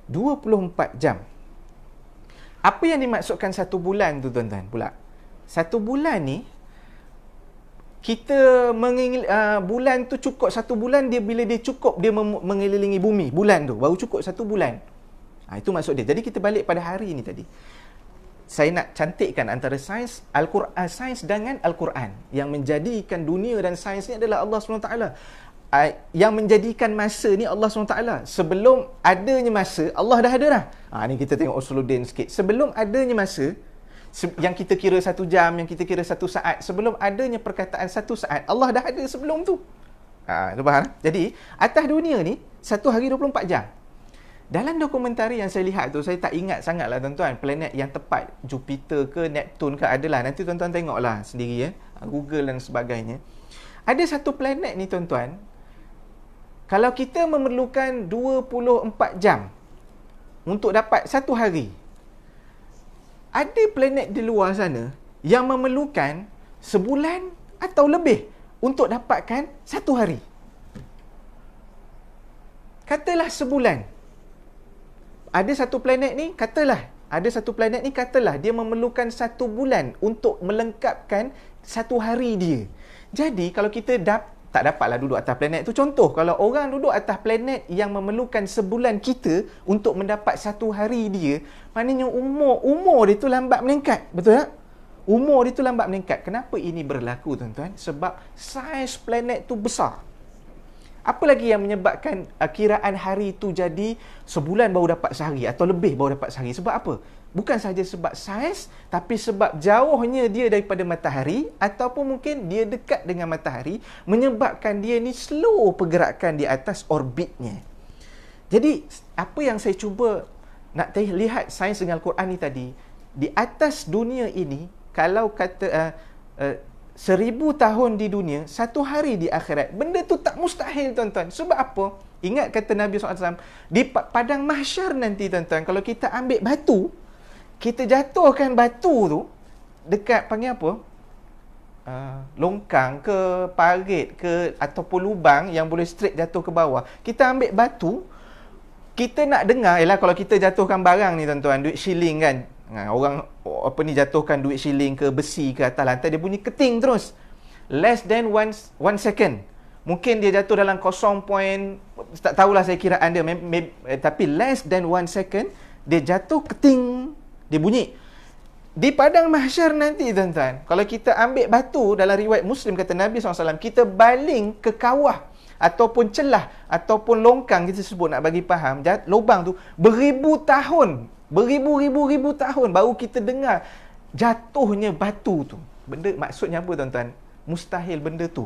24 jam. Apa yang dimaksudkan 1 bulan tu, tuan-tuan, pula? 1 bulan ni kita bulan tu cukup 1 bulan, bila dia cukup dia mengelilingi bumi, bulan tu baru cukup 1 bulan. Itu maksud dia. Jadi kita balik pada hari ni tadi. Saya nak cantikkan antara sains Al-Quran, sains dengan Al-Quran. Yang menjadikan dunia dan sains ni adalah Allah SWT. Yang menjadikan masa ni Allah SWT. Sebelum adanya masa, Allah dah ada dah. Ni kita tengok Usuluddin sikit. Sebelum adanya masa, yang kita kira 1 jam, yang kita kira 1 saat, sebelum adanya perkataan 1 saat, Allah dah ada sebelum tu. Tu faham? Jadi, atas dunia ni, 1 hari 24 jam. Dalam dokumentari yang saya lihat tu, saya tak ingat sangat lah tuan-tuan, planet yang tepat, Jupiter ke Neptune ke, adalah. Nanti tuan-tuan tengoklah sendiri Google dan sebagainya. Ada satu planet ni tuan-tuan, kalau kita memerlukan 24 jam untuk dapat 1 hari, ada planet di luar sana yang memerlukan sebulan atau lebih untuk dapatkan 1 hari. Katalah sebulan. Ada satu planet ni, katalah dia memerlukan 1 bulan untuk melengkapkan 1 hari dia. Jadi kalau kita tak dapatlah duduk atas planet tu. Contoh, kalau orang duduk atas planet yang memerlukan sebulan kita untuk mendapat 1 hari dia, maknanya umur dia tu lambat meningkat. Betul tak? Umur dia tu lambat meningkat. Kenapa ini berlaku tuan-tuan? Sebab saiz planet tu besar. Apa lagi yang menyebabkan kiraan hari tu jadi sebulan baru dapat sehari atau lebih baru dapat sehari? Sebab apa? Bukan sahaja sebab saiz, tapi sebab jauhnya dia daripada matahari, ataupun mungkin dia dekat dengan matahari, menyebabkan dia ni slow pergerakan di atas orbitnya. Jadi, apa yang saya cuba nak lihat sains dengan Al-Quran ni tadi, di atas dunia ini, kalau kata 1000 tahun di dunia, 1 hari di akhirat, benda tu tak mustahil tuan-tuan. Sebab apa? Ingat kata Nabi SAW, di padang mahsyar nanti tuan-tuan, kalau kita ambil batu, kita jatuhkan batu tu dekat panggil apa? Longkang ke parit ke, ataupun lubang yang boleh straight jatuh ke bawah. Kita ambil batu, kita nak dengar, kalau kita jatuhkan barang ni tuan-tuan, duit shilling kan, orang jatuhkan duit shilling ke besi ke atas lantai, dia bunyi keting terus. Less than 1 second. Mungkin dia jatuh dalam 0. Tak tahulah saya kiraan dia, tapi less than 1 second dia jatuh, keting, dia bunyi. Di padang mahsyar nanti tuan-tuan, kalau kita ambil batu, dalam riwayat Muslim kata Nabi SAW, kita baling ke kawah ataupun celah ataupun longkang, kita sebut nak bagi faham, lubang tu beribu tahun, beribu-ribu tahun baru kita dengar jatuhnya batu tu. Benda maksudnya apa tuan-tuan? Mustahil benda tu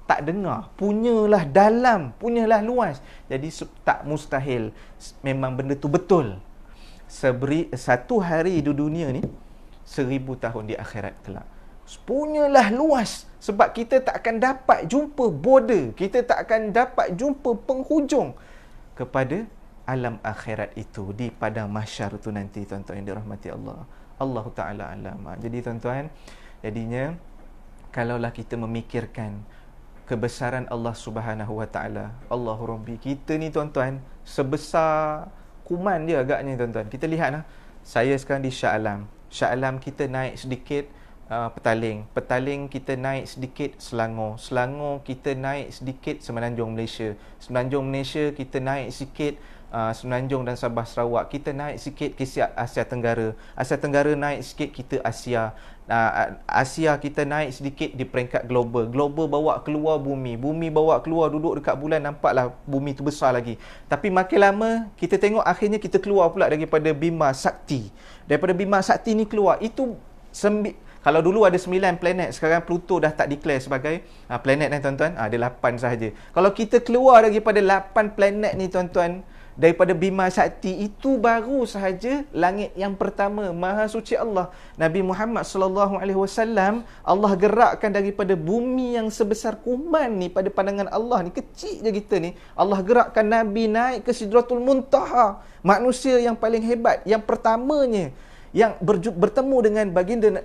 tak dengar. Punyalah dalam, punyalah luas. Jadi tak mustahil. Memang benda tu betul. 1 hari di dunia ni 1000 tahun di akhirat kelak. Punyalah luas. Sebab kita tak akan dapat jumpa border, kita tak akan dapat jumpa penghujung kepada alam akhirat itu di padang mahsyar tu nanti tuan-tuan yang dirahmati Allah. Allah Ta'ala alam. Jadi tuan-tuan, jadinya kalaulah kita memikirkan kebesaran Allah Subhanahu Wa Ta'ala, Allahu Rabbi, kita ni tuan-tuan sebesar kuman dia agaknya tuan-tuan. Kita lihatlah, saya sekarang di Shah Alam. Shah Alam kita naik sedikit Petaling kita naik sedikit Selangor. Selangor kita naik sedikit Semenanjung Malaysia. Semenanjung Malaysia kita naik sikit Semenanjung dan Sabah Sarawak. Kita naik sikit ke Asia Tenggara. Asia Tenggara naik sikit kita Asia. Asia kita naik sedikit di peringkat global. Global bawa keluar bumi. Bumi bawa keluar, duduk dekat bulan, nampaklah bumi tu besar lagi. Tapi makin lama kita tengok akhirnya kita keluar pula daripada Bima Sakti. Daripada Bima Sakti ni keluar. Itu kalau dulu ada 9 planet, sekarang Pluto dah tak declare sebagai planet ni tuan-tuan. Ada 8 sahaja. Kalau kita keluar daripada 8 planet ni tuan-tuan, daripada Bima Sakti, itu baru sahaja langit yang pertama. Maha suci Allah, Nabi Muhammad SAW, Allah gerakkan daripada bumi yang sebesar kuman ni, pada pandangan Allah ni, kecil je kita ni, Allah gerakkan Nabi naik ke Sidratul Muntaha, manusia yang paling hebat, yang pertamanya, yang bertemu dengan baginda,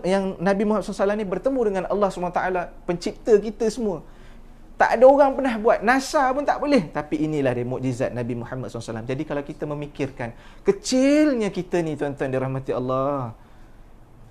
yang Nabi Muhammad SAW ni bertemu dengan Allah SWT, pencipta kita semua. Tak ada orang pernah buat. NASA pun tak boleh. Tapi inilah dia mukjizat Nabi Muhammad SAW. Jadi kalau kita memikirkan kecilnya kita ni tuan-tuan dirahmati Allah,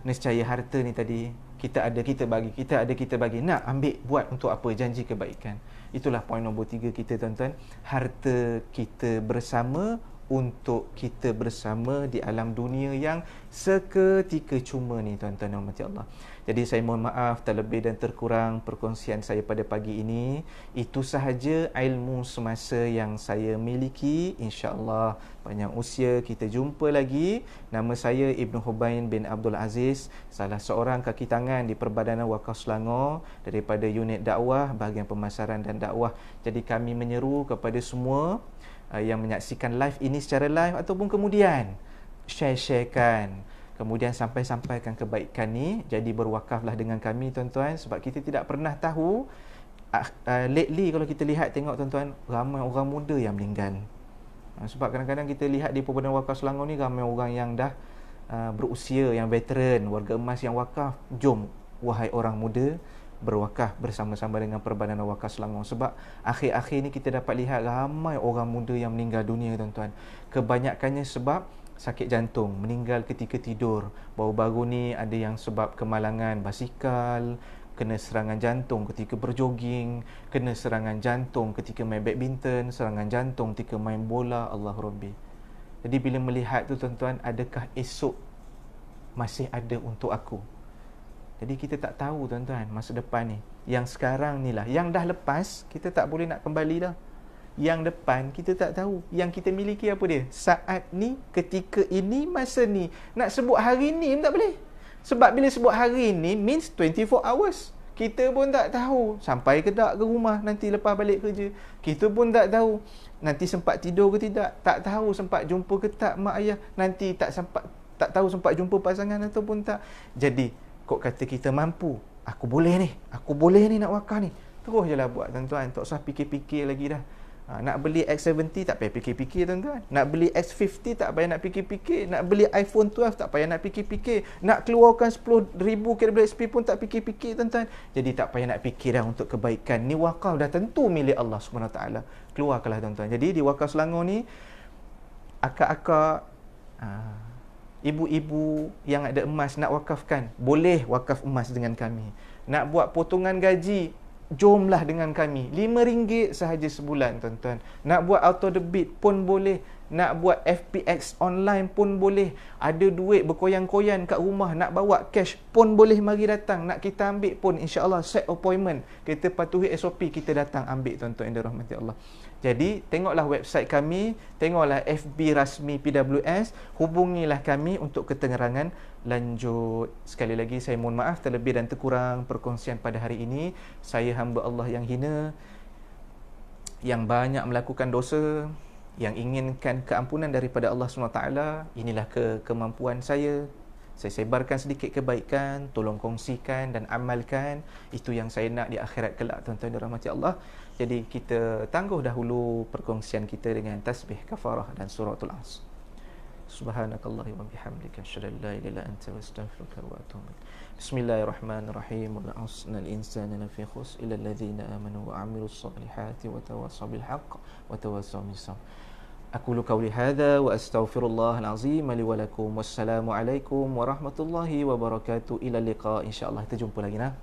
nescaya harta ni tadi Kita ada, kita bagi. Kita ada, kita bagi. Nak ambil, buat untuk apa? Janji kebaikan. Itulah poin nombor 3 kita, tuan-tuan. Harta kita bersama untuk kita bersama di alam dunia yang seketika cuma ni, tuan-tuan dan hormati Allah. Jadi saya mohon maaf terlebih dan terkurang perkongsian saya pada pagi ini. Itu sahaja ilmu semasa yang saya miliki. InsyaAllah panjang usia kita jumpa lagi. Nama saya Ibnu Hubain bin Abdul Aziz, salah seorang kaki tangan di Perbadanan Wakaf Selangor daripada unit dakwah, bahagian pemasaran dan dakwah. Jadi kami menyeru kepada semua yang menyaksikan live ini secara live ataupun kemudian share-sharekan, kemudian sampaikan kebaikan ni. Jadi berwakaflah dengan kami, tuan-tuan, sebab kita tidak pernah tahu. Lately kalau kita lihat, tengok tuan-tuan, ramai orang muda yang meninggal. Sebab kadang-kadang kita lihat di Perbadanan Wakaf Selangor ni ramai orang yang dah berusia, yang veteran, warga emas yang wakaf. Jom wahai orang muda, berwakaf bersama-sama dengan Perbadanan Wakaf Selangor. Sebab akhir-akhir ni kita dapat lihat ramai orang muda yang meninggal dunia, tuan-tuan. Kebanyakannya sebab sakit jantung, meninggal ketika tidur. Baru-baru ni ada yang sebab kemalangan basikal, kena serangan jantung ketika berjoging, kena serangan jantung ketika main badminton, serangan jantung ketika main bola. Allah Rabbi. Jadi bila melihat tu, tuan-tuan, adakah esok masih ada untuk aku? Jadi kita tak tahu, tuan-tuan, masa depan ni. Yang sekarang ni lah, yang dah lepas, kita tak boleh nak kembali dah. Yang depan, kita tak tahu. Yang kita miliki apa dia? Saat ni, ketika ini, masa ni. Nak sebut hari ni pun tak boleh. Sebab bila sebut hari ni, means 24 hours. Kita pun tak tahu sampai ke tak ke rumah nanti lepas balik kerja. Kita pun tak tahu nanti sempat tidur ke tidak. Tak tahu sempat jumpa ke tak mak ayah. Nanti tak tahu sempat jumpa pasangan ataupun tak. Jadi kok kata kita mampu, aku boleh ni nak wakaf ni, terus je lah buat, tuan-tuan. Tak usah fikir-fikir lagi dah. Nak beli X70 tak payah fikir-fikir, tuan-tuan. Nak beli X50 tak payah nak fikir-fikir. Nak beli iPhone 12 tak payah nak fikir-fikir. Nak keluarkan 10,000 KWSP pun tak fikir-fikir, tuan-tuan. Jadi tak payah nak fikir dah untuk kebaikan. Ni wakaf dah tentu milik Allah SWT. Keluarkanlah, tuan-tuan. Jadi di Wakaf Selangor ni, akak-akak, ibu-ibu yang ada emas nak wakafkan, boleh wakaf emas dengan kami. Nak buat potongan gaji, jomlah dengan kami. RM5 sahaja sebulan, tuan-tuan. Nak buat auto debit pun boleh. Nak buat FPX online pun boleh. Ada duit berkoyan-koyan kat rumah, nak bawa cash pun boleh, mari datang. Nak kita ambil pun, insya-Allah set appointment. Kita patuhi SOP, kita datang ambil, tuan-tuan yang dirahmati Allah. Jadi tengoklah website kami, tengoklah FB rasmi PWS, hubungilah kami untuk keterangan lanjut. Sekali lagi saya mohon maaf terlebih dan terkurang perkongsian pada hari ini. Saya hamba Allah yang hina, yang banyak melakukan dosa, yang inginkan keampunan daripada Allah SWT. Inilah kemampuan saya. Saya sebarkan sedikit kebaikan, tolong kongsikan dan amalkan. Itu yang saya nak di akhirat kelak, tuan-tuan dirahmati Allah. Jadi kita tangguh dahulu perkongsian kita dengan tasbih kafarah dan suratul As. Subhanakallah wa bihamdika asyhadu an la ilaha illa anta astaghfiruka wa atubu ilaik. Bismillahirrahmanirrahim. Wal 'asri innal insana lafi khusr illa alladhina amanu wa 'amilus solihati wa tawassaw bil haqq wa tawassaw bis sabr. Aqulu qawli hadha wa astaghfirullahal azim li wa lakum. Wassalamu alaikum warahmatullahi wabarakatuh. Ila liqa, insyaallah kita jumpa lagi nah.